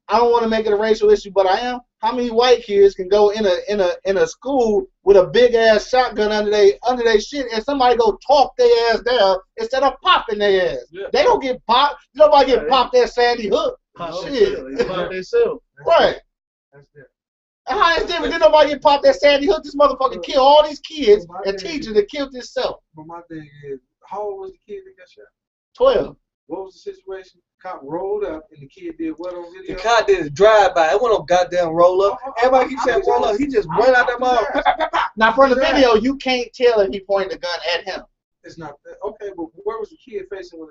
I don't want to make it a racial issue, but I am. How many white kids can go in a school with a big ass shotgun under they shit, and somebody go talk their ass down instead of popping their ass? Yeah. They don't get popped. Nobody get popped at Sandy Hook. Shit. Pop themselves. Right. That's different. How is different? Did nobody get popped at Sandy Hook? This motherfucker killed all these kids and teachers that killed himself. But my thing is, how old was the kid that got shot? 12. What was the situation? Cop rolled up and the kid did what on video? The cop did a drive-by. It wasn't no goddamn roll-up. Everybody keeps saying roll up. He just ran out that motherfucker. Now, from the video, you can't tell if he pointed the gun at him. It's not that. Okay, but where was the kid facing when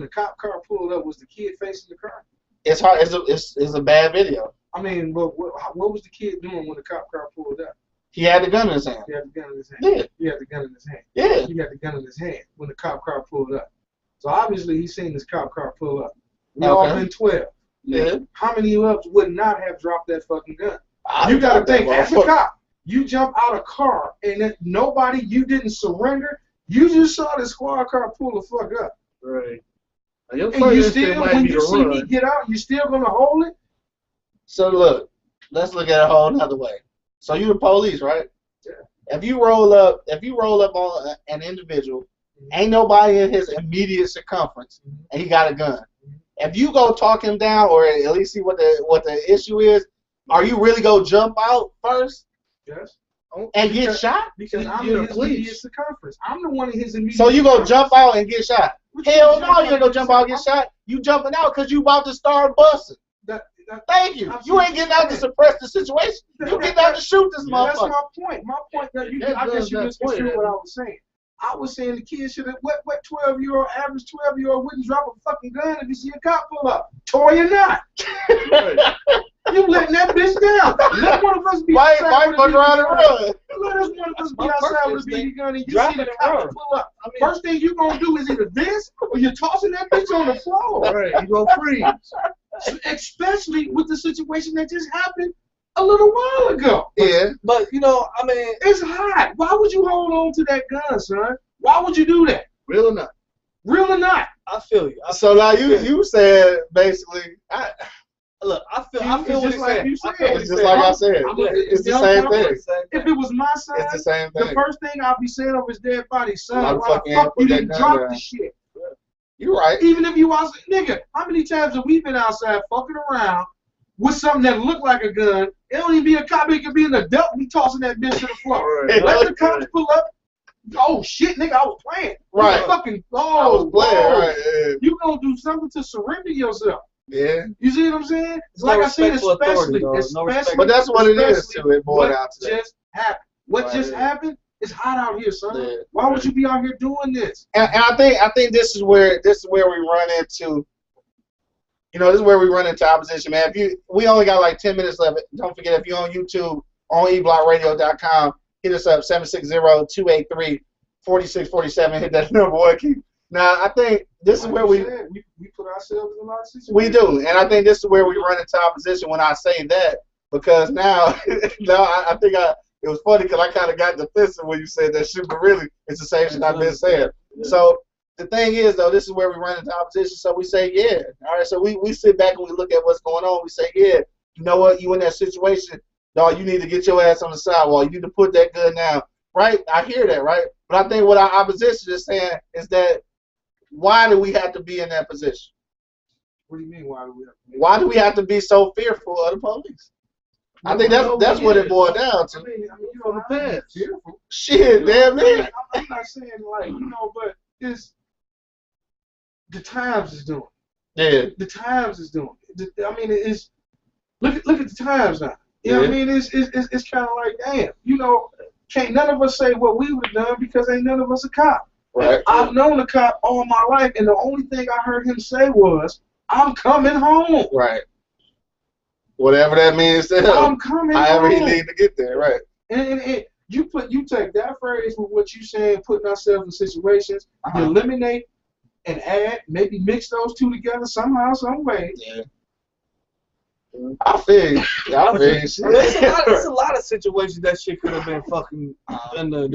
the cop car pulled up? Was the kid facing the car? It's hard. It's a bad video. I mean, but what was the kid doing when the cop car pulled up? He had the gun in his hand. He had the gun in his hand. Yeah. He had the gun in his hand. Yeah. He had the gun in his hand when the cop car pulled up. So obviously he's seen this cop car pull up. We all been 12. Yeah. How many of us would not have dropped that fucking gun? You got to think, as a cop, you jump out of car and nobody, you didn't surrender. You just saw the squad car pull the fuck up. Right. And you still, when you see me get out, you still gonna hold it? So look, let's look at it a whole nother way. So you the police, right? Yeah. If you roll up on an individual, ain't nobody in his immediate circumference, and he got a gun. If you go talk him down, or at least see what the issue is, are you really gonna jump out first? Yes. And get shot? Because I'm in his immediate circumference. I'm the one in his immediate. So you gonna jump out and get shot? Hell no, you ain't gonna jump out and get shot. You jumping out because you about to start busting. Thank you. You ain't getting out to suppress the situation. You getting out to shoot this motherfucker. That's my point. My point that I guess you misconstrued what I was saying. I was saying the kid should have. What 12-year-old, average 12-year-old wouldn't drop a fucking gun if you see a cop pull up? Toy or not? You letting that bitch down. Let one of us be outside with a BB gun. Let us one of us be outside with a BB gun and you see the cop pull up. First thing you gonna do is either this or you're tossing that bitch on the floor. Right, you gonna freeze. Especially with the situation that just happened a little while ago. Yeah. But, you know, I mean, it's hot. Why would you hold on to that gun, son? Why would you do that? Real or not? Real or not? I feel you. So now you said basically, look, I feel what just like you said. It's just like I said. It's the same thing. If it was my son, it's the same thing. The first thing I'll be saying of his dead body, son, why the fuck you didn't drop the shit? You're right. Even if you was, nigga, how many times have we been outside fucking around with something that looked like a gun? It don't even be a cop, it could be an adult be tossing that bitch to the floor. Let the cops pull up. Oh shit, nigga, I was playing. Right. Fucking, I was playing, right. Yeah. You gonna do something to surrender yourself. Yeah. You see what I'm saying? It's like I said, especially. But that's what it is too. It boiled out to that. Just happened. What just happened? It's hot out here, son. Yeah. Why would you be out here doing this? And I think this is where we run into. You know, this is where we run into opposition, man. We only got like 10 minutes left. Don't forget, if you're on YouTube, on eblockradio.com, hit us up 760-283-4647. Hit that number one key. Now, I think this is where we put ourselves in a lot of situations. We do, and I think this is where we run into opposition when I say that, because now I think it was funny because I kind of got defensive when you said that shit, but really it's the same shit I've been saying. So the thing is, though, this is where we run into opposition. So we say, yeah, all right. So we sit back and we look at what's going on. We say, yeah, you know what? You in that situation, dog? You need to get your ass on the sidewall. You need to put that gun down, right? I hear that, right? But I think what our opposition is saying is that why do we have to be in that position? What do you mean? Why do we have to be so fearful of the police? I think that's what it boiled down to. I mean, you know, the past. Fearful. Shit, damn man. I'm not saying like, you know, but it's the times is doing. Yeah. The times is doing. I mean, it's look at the times now. You know what I mean? It's kind of like, damn, you know, can't none of us say what we would have done because ain't none of us a cop. Right. I've known a cop all my life, and the only thing I heard him say was, "I'm coming home." Right. Whatever that means to him. I'm coming however home. He need to get there, right. And you take that phrase with what you saying, putting ourselves in situations, you eliminate and add, maybe mix those two together somehow, some way. Yeah. I feel you. It's a lot of situations that shit could have been fucking in the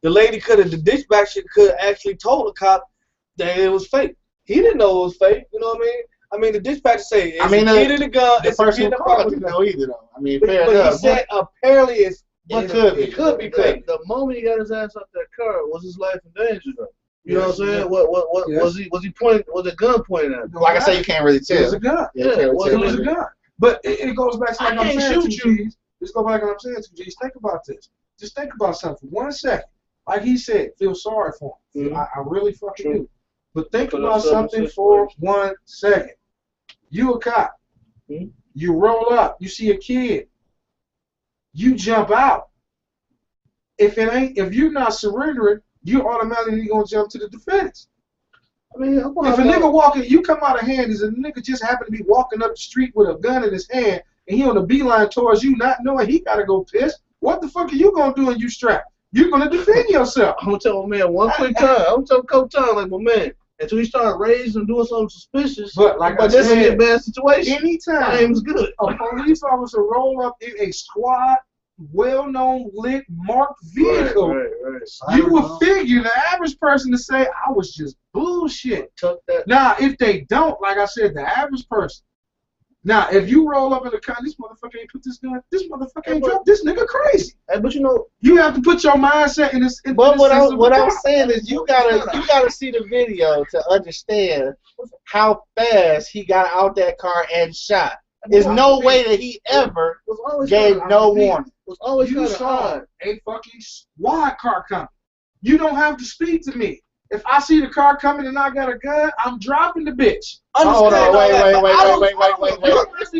lady the dispatcher could actually told the cop that it was fake. He didn't know it was fake, you know what I mean? I mean, the dispatcher say, "Is I mean, a kid in the gun? The It's a person kid in who the called apartment." didn't know either, though. I mean, But fair he enough. said apparently It could be. It could be. The moment he got his ass out that car, was his life in danger though? You know what I'm saying? What Yes. was he pointing? Was a gun pointing at him? Like I say, you can't really It was tell. a gun. Yeah, you can't really It tell. was a gun. But it goes back to like I I'm can't saying, shoot 2 Gs. Let's go back to what I'm saying, 2 Gs. Think about this. Just think about something for 1 second. Like he said, feel sorry for him. Mhm. I really fucking True. do. But think Put about yourself in something a for situation. 1 second. You a cop. Mhm. You roll up. You see a kid. You jump out. If you're not surrendering, you automatically gonna jump to the defense. I mean, If a nigga walking, you come out of hand, is a nigga just happen to be walking up the street with a gun in his hand, and he on the beeline towards you, not knowing he gotta go piss. What the fuck are you gonna do when you strapped? You're gonna defend yourself. I'm gonna tell my man one quick time. I'm gonna tell him a couple times, like, my man, until he started raising and doing something suspicious. But like I this is said, a bad situation. anytime Time's good. a police officer roll up in a squad, well-known, lit, marked vehicle, Right. you would figure the average person to say, I was just bullshit. Tuck that. Now, if they don't, like I said, the average person. Now, if you roll up in the car, this motherfucker ain't put this gun, this motherfucker ain't dropped this nigga crazy. Hey, but you know, You have to put your mindset in this. But what I'm saying is, you gotta see the video to understand how fast he got out that car and shot. There's no way that he ever gave no warning. Was always You kind of saw odd. a fucking squad car coming. You don't have to speak to me. If I see the car coming and I got a gun, I'm dropping the bitch. Hold on, wait.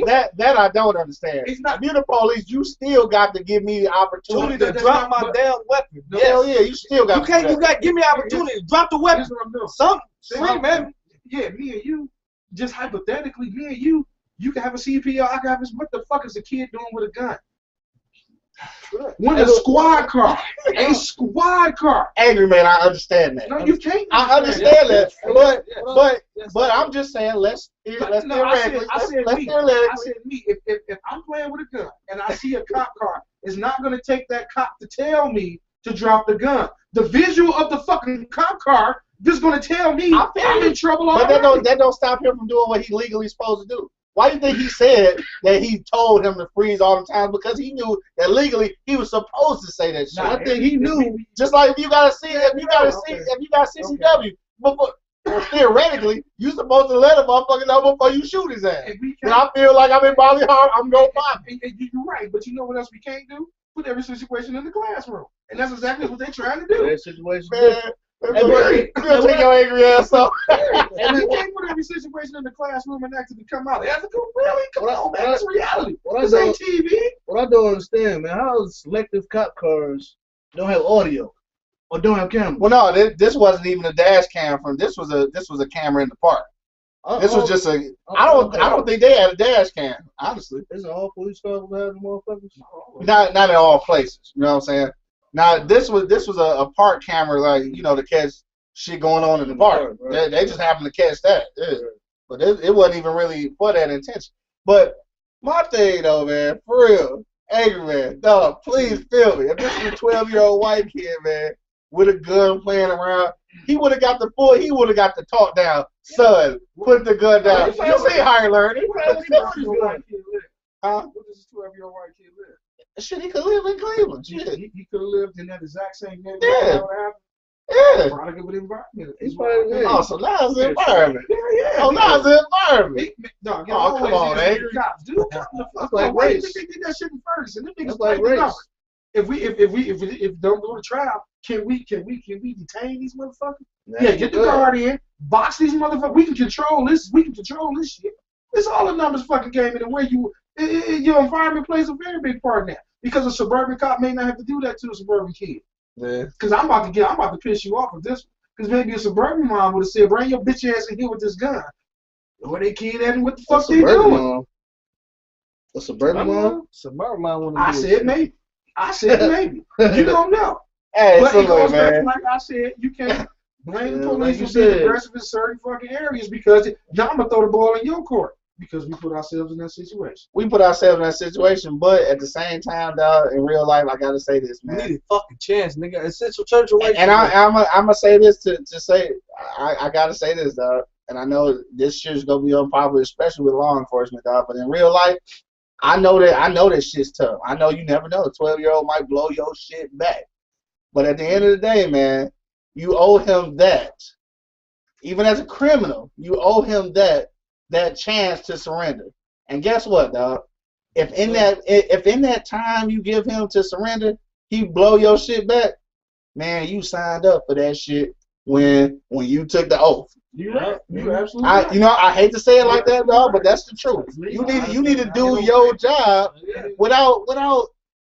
That That I don't understand. It's not- If you're the police, you still got to give me the opportunity to That's drop not my my- damn weapon. Hell yeah, you still got. You got give me opportunity to drop the weapon. Here's what I'm doing. Something. Say Free, man. Yeah, me and you, just hypothetically, me and you can have a CPO, I can have this. What the fuck is a kid doing with a gun? When a squad car, a squad car. Angry man, I understand that. No, you can't. I understand that, but Yes, I'm just saying, let's No, I said let's me. theoretically. I said me. If I'm playing with a gun and I see a cop car, it's not gonna take that cop to tell me to drop the gun. The visual of the fucking cop car is gonna tell me I'm in trouble But already. that don't stop him from doing what he legally supposed to do. Why do you think he said that he told him to freeze all the time? Because he knew that legally he was supposed to say that shit. Nah, I think he knew. Just like if you got CCW, before, well, theoretically, you supposed to let a motherfucker know before you shoot his ass. And I feel like I'm in bodily harm, I'm gonna pop him. You're right, but you know what else we can't do? Put every situation in the classroom, and that's exactly what they're trying to do. That situation. Man, you take your angry ass off. And you can't put every situation in the classroom and act it to come out ethical. Really? Come on, man. It's reality. This ain't TV. What I don't understand, man, how selective cop cars don't have audio or don't have cameras? Well, no, this wasn't even a dash cam from. This was a camera in the park. This was just a. I don't think they had a dash cam. Honestly, Isn't all police cars have motherfuckers? not in all places. You know what I'm saying? Now this was a park camera, like, you know, to catch shit going on in the park. Right. They just happened to catch that. Yeah. But it wasn't even really for that intention. But my thing though, man, for real, angry man, dog, please feel me. If this was a 12-year-old white kid, man, with a gun playing around, he would have got the talk down, son. Put the gun down. You see how he learned it. Where does this 12-year-old white kid live? Shit, he could live in Cleveland. Shit. He could have lived in that exact same neighborhood. Yeah. Yeah. Product of an environment. He's probably Oh, so now it's the environment. Yeah. Oh, now it's the environment. No, Oh, come on, Angry. Cops, dude, come the fuck That's like on. Why do you race. think they did that shit in Ferguson? Them niggas That's like played the race. numbers. If don't go to trial, can we detain these motherfuckers? Yeah, get the guard in, box these motherfuckers. We can control this. We can control this shit. It's all a numbers fucking game, and the way your environment plays a very big part in that. Because a suburban cop may not have to do that to a suburban kid. Yeah. Because I'm about to piss you off with this. Because maybe a suburban mom would have said, "Bring your bitch ass in here with this gun." Where they kid at and what the fuck they doing? A suburban mom? Suburban mom. I said maybe. You don't know. Hey, But so it goes look, back to, man. like I said, you can't blame the Yeah, like police you for being said. aggressive in certain fucking areas because now I'm gonna throw the ball in your court because we put ourselves in that situation. We put ourselves in that situation, but at the same time, dog, in real life, I gotta say this, We man. need a fucking chance, nigga. Essential church away. And I'm gonna say this to say I gotta say this, dog. and I know this shit's gonna be unpopular, especially with law enforcement, dog. But in real life, I know that shit's tough. I know you never know. A 12-year-old might blow your shit back. But at the end of the day, man, you owe him that. Even as a criminal, you owe him that chance to surrender. And guess what, dog? If in that time you give him to surrender, he blow your shit back, man, you signed up for that shit when you took the oath. You absolutely right. I hate to say it like that, dog, but that's the truth. You need to do your job without.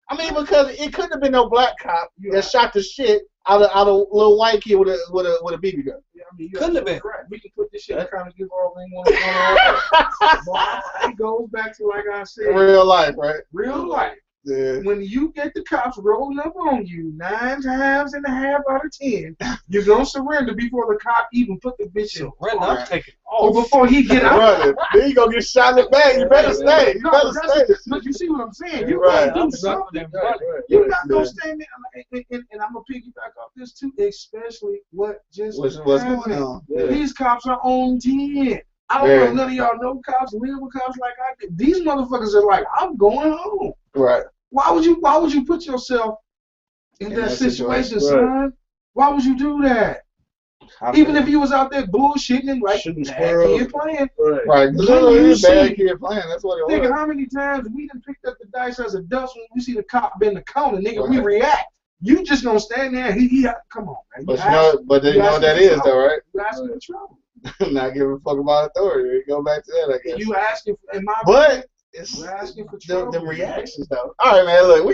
I mean, because it couldn't have been no black cop that shot the shit out of a little white kid with a BB gun. Yeah, I mean, couldn't have been. Right. We can put this shit in kind of give all thing on. It goes back to, like I said, real life, right? Real life. Yeah. When you get the cops rolling up on you 9 times and a half out of 10, you're gonna surrender before the cop even put the bitch in. I'm taking Or before he get out. Then you gonna get shot in the back. You better stay. You better stay. But you see what I'm saying? You right. gotta do something. You're not gonna stand there. And I'm gonna piggyback off this too, especially what just what's going on. Yeah. These cops are on 10. I don't know if none of y'all know cops, live with cops like I did. These motherfuckers are like, I'm going home. Right. Why would you put yourself in that situation, son? Why would you do that? Even if you was out there bullshitting and like bad kid playing. Right. Literally bad kid playing. That's what it was. Nigga, how many times we done picked up the dice as adults when we see the cop bend the counter, nigga, we react. You just gonna stand there and he come on, man. But you know what that is though, right? You asking for trouble. Not giving a fuck about authority. Go back to that, I guess. You asking for, in my but it's asking for trouble. Them reactions though. All right, man. Look,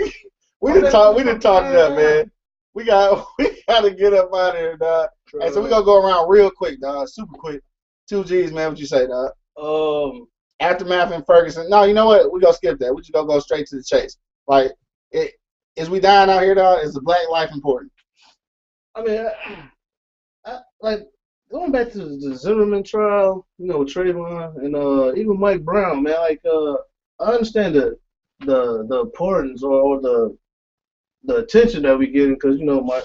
we didn't talk it up, man. We gotta get up out of here, dog. Hey, so we gonna go around real quick, dog. Super quick. 2 G's, man. What you say, dog? Aftermath in Ferguson. No, you know what? We gonna skip that. We just gonna go straight to the chase. Like, is we dying out here, dog? Is the black life important? I mean, I like going back to the Zimmerman trial, you know, Trayvon and even Mike Brown, man. Like, I understand the importance or the attention that we getting because, you know, my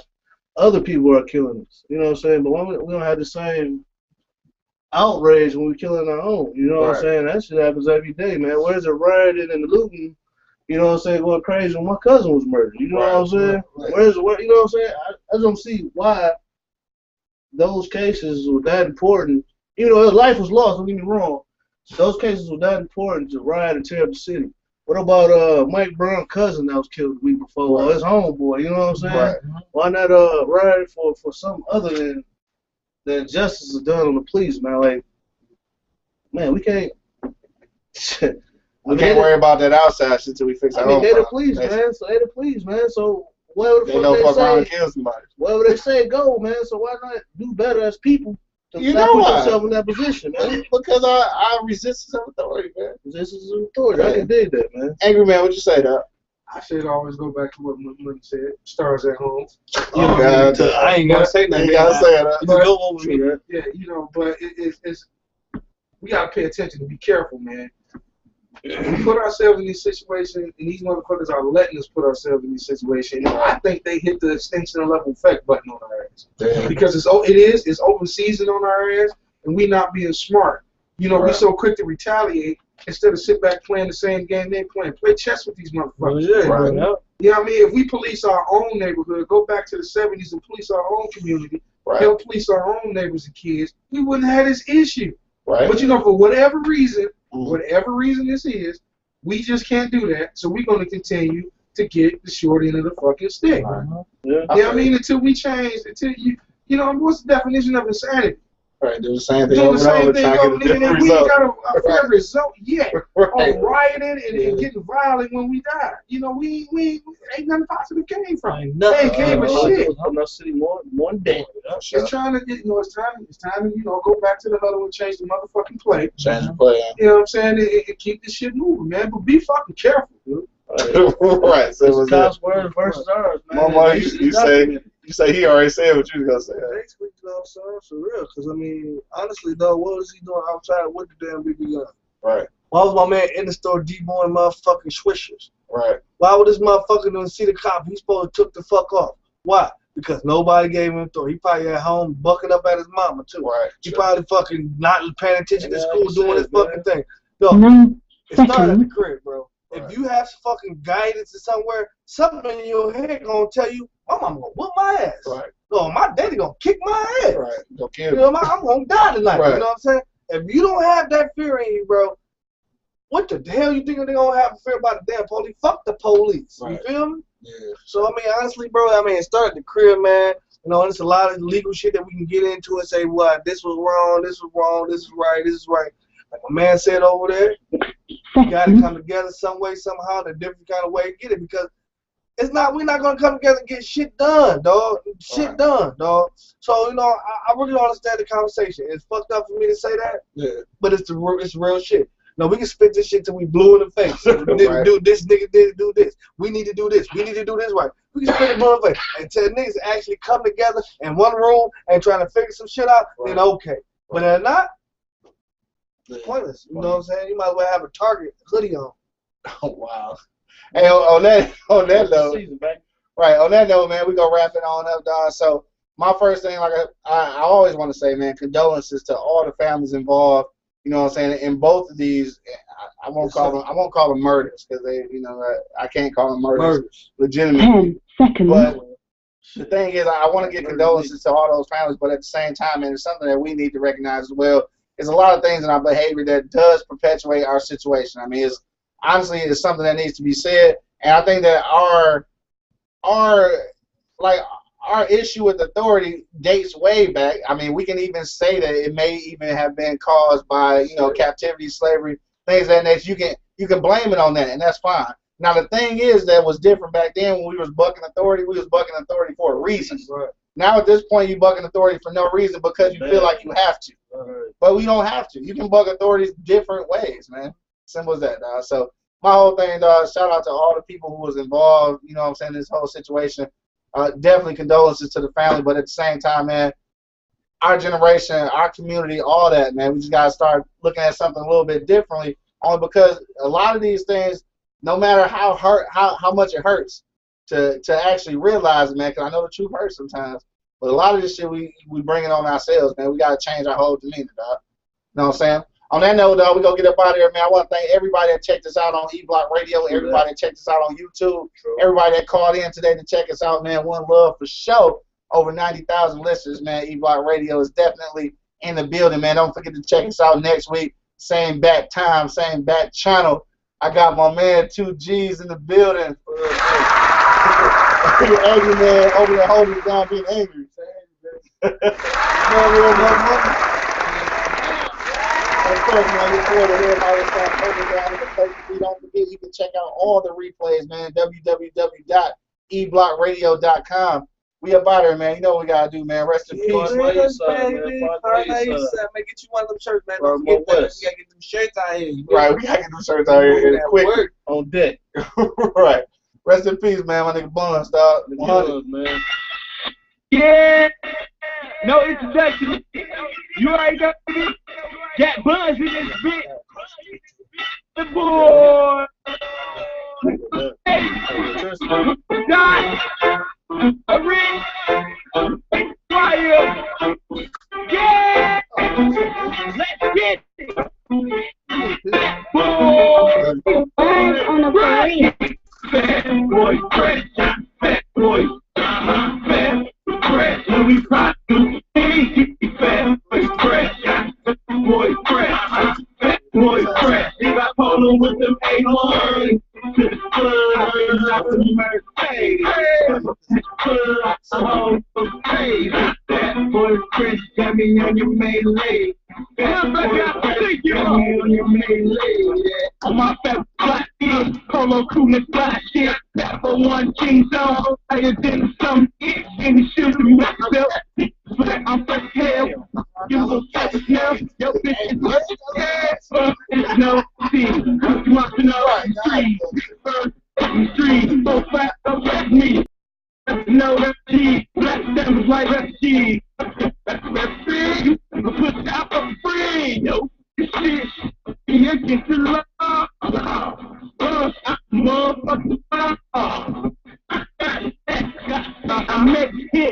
other people are killing us. You know what I'm saying? But we don't have the same outrage when we're killing our own. You know what I'm saying? That shit happens every day, man. Where's the rioting and the looting? You know what I'm saying? Going crazy when my cousin was murdered. You know what I'm saying? Where? You know what I'm saying? I just don't see why those cases were that important. You know, his life was lost. Don't get me wrong. Those cases were that important to riot and tear up the city. What about Mike Brown's cousin that was killed the week before? Or his homeboy, you know what I'm saying? Right. Why not riot for something other than justice is done on the police, man? Like, man, we can't. We can't worry about that outside shit till we fix our own. They the police, man. So they the police, man. So whatever the fuck they say, around and kill somebody. Whatever they say, go, man. So why not do better as people? You know put yourself in that position, man. Because I resistance of authority, man. Resistance of authority. I can dig that, man. Angry man, what you say, dog? I should always go back to what Money said. Stars at home. Oh, God. I ain't gotta say nothing. You gotta say it. Yeah, you know, but it's we gotta pay attention and be careful, man. We put ourselves in these situations, and these motherfuckers are letting us put ourselves in these situations. And I think they hit the extinction level effect button on our ass. Damn. Because it's open season on our ass, and we not being smart. You know, we so quick to retaliate instead of sit back playing the same game they're playing. Play chess with these motherfuckers. You know what I mean? If we police our own neighborhood, go back to the 70s and police our own community, help police our own neighbors and kids, we wouldn't have this issue. Right. But you know, for whatever reason this is, we just can't do that. So we're going to continue to get the short end of the fucking stick. Yeah, I mean, until we change, until you know, what's the definition of insanity? Right, do the same thing over and over, trying to get a different result. We ain't got a fair result yet on rioting and getting violent when we die. You know, we ain't nothing positive came from. Ain't came from shit. I'm not sitting one day. It's trying to get, you know, it's time to, you know, go back to the huddle and change the motherfucking play. Change the play. You know what I'm saying? And keep this shit moving, man. But be fucking careful, dude. Right. So it's God's word versus ours, man. Mama, you say he already said what you was gonna say. Basically, you know what I'm saying? For real. Because, I mean, honestly, though, what was he doing outside with the damn BB gun? Right. Why was my man in the store deboing motherfucking swishers? Right. Why would this motherfucker don't see the cop? He's supposed to took the fuck off. Why? because nobody gave him authority. He probably at home bucking up at his mama too. Right. He probably fucking not paying attention to school, doing his fucking thing. No, it Second. started at the crib, bro. Right. If you have some fucking guidance or somewhere, something in your head gonna tell you, my mama gonna whoop my ass. Right. No, my daddy gonna kick my ass. Right. Go kill You know, I'm gonna die tonight. Right. You know what I'm saying? If you don't have that fear in you, bro, what the hell you think they gonna have a fear about the damn police? Fuck the police. Right. You feel me? Yeah. So I mean, honestly, bro, it started at the crib, man. You know, there's a lot of legal shit that we can get into and say, what, this was wrong, this was wrong, this is right, this is right. Like my man said over there, you gotta come together some way, somehow, in a different kind of way to get it, because we're not gonna come together and get shit done, dog. Shit done, dog. So, you know, I really don't understand the conversation. It's fucked up for me to say that. Yeah. But it's real shit. No, we can spit this shit till we blue in the face. Right. Do this, nigga did do this. We need to do this. We need to do this right. We can spit it blue in the face. Until niggas actually come together in one room and trying to figure some shit out, then okay. But if not, it's pointless. You know what I'm saying? You might as well have a Target hoodie on. Oh, wow. Hey, on that note, right, on that note, man, we gonna wrap it on up, dog. So my first thing, like I always want to say, man, condolences to all the families involved. You know what I'm saying? In both of these, I won't call them murders, because they, you know, I can't call them murders. Legitimately. 10 seconds. But the thing is, I want to give condolences to all those families, but at the same time, man, it's something that we need to recognize as well. There's a lot of things in our behavior that does perpetuate our situation. I mean, it's something that needs to be said, and I think that our issue with authority dates way back. I mean, we can even say that it may even have been caused by, you know, captivity, slavery, things of that nature. You can blame it on that, and that's fine. Now, the thing is that was different back then when we was bucking authority. We was bucking authority for a reason. Right. Now, at this point, you bucking authority for no reason because you feel like you have to. Right. But we don't have to. You can buck authorities different ways, man. Simple as that, dog. So my whole thing, dog, shout out to all the people who was involved, you know what I'm saying, in this whole situation. Definitely condolences to the family, but at the same time, man, our generation, our community, all that, man, we just got to start looking at something a little bit differently, only because a lot of these things, no matter how much it hurts to actually realize it, man, because I know the truth hurts sometimes, but a lot of this shit we bring it on ourselves, man. We got to change our whole demeanor, dog. You know what I'm saying? On that note, dog, we going to get up out of here, man. I want to thank everybody that checked us out on E-Block Radio, everybody that checked us out on YouTube, everybody that called in today to check us out, man. One love for sure. Over 90,000 listeners, man. E-Block Radio is definitely in the building, man. Don't forget to check us out next week. Same back time, same back channel. I got my man 2G's in the building. Angry man over there holding it down, being angry. Of course, man, look forward to hearing how this stuff over down in the place. Don't forget, you can check out all the replays, man. www.eblockradio.com. We up out here, man. You know what we gotta do, man. Rest in peace. Man, get you one of them shirts, man. Don't forget that. We gotta get them shirts out here. Right, we gotta get them shirts out here quick. On deck. Right. Rest in peace, man. My nigga Buns, dog. 100, man. Yeah. No introduction. You already got it. Got Buns in this bitch. The boy. God. A rich. Fire. Yeah. Let's get it. Boy. Birds on the parade. Fat boy, fresh. Fat boy. Fat fresh. When we rock, fat boy, fresh. Fat boy, fresh. Fat boy, fresh. If I pull him with them A1 to the club, out the Mercedes. Fat boy, fresh. Got me on your main leg. Fat boy, fresh. Got me on your main leg. On my fat black shit, polo cool and black shit. That for one king zone, higher than some it. And the shoes to myself. I'm fresh hell. You will catch now. Yo, bitch is it's no C. You want to know street. Street, so fat, don't let me. No refugee, black devils like refugee. Refugee, put out for free. Yo, shit, you get to love. Motherfucker, I make hits.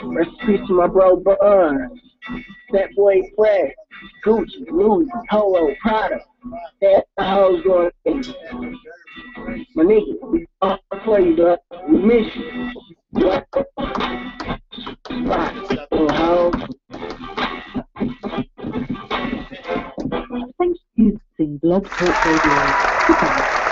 Rest in peace to my bro Bun. That boy Fred. Gucci, Louis, Polo, Prada. That the hoes going. My nigga, we all play you, dog. We miss you. Right. Thank you for using Blog Talk Radio. Goodbye.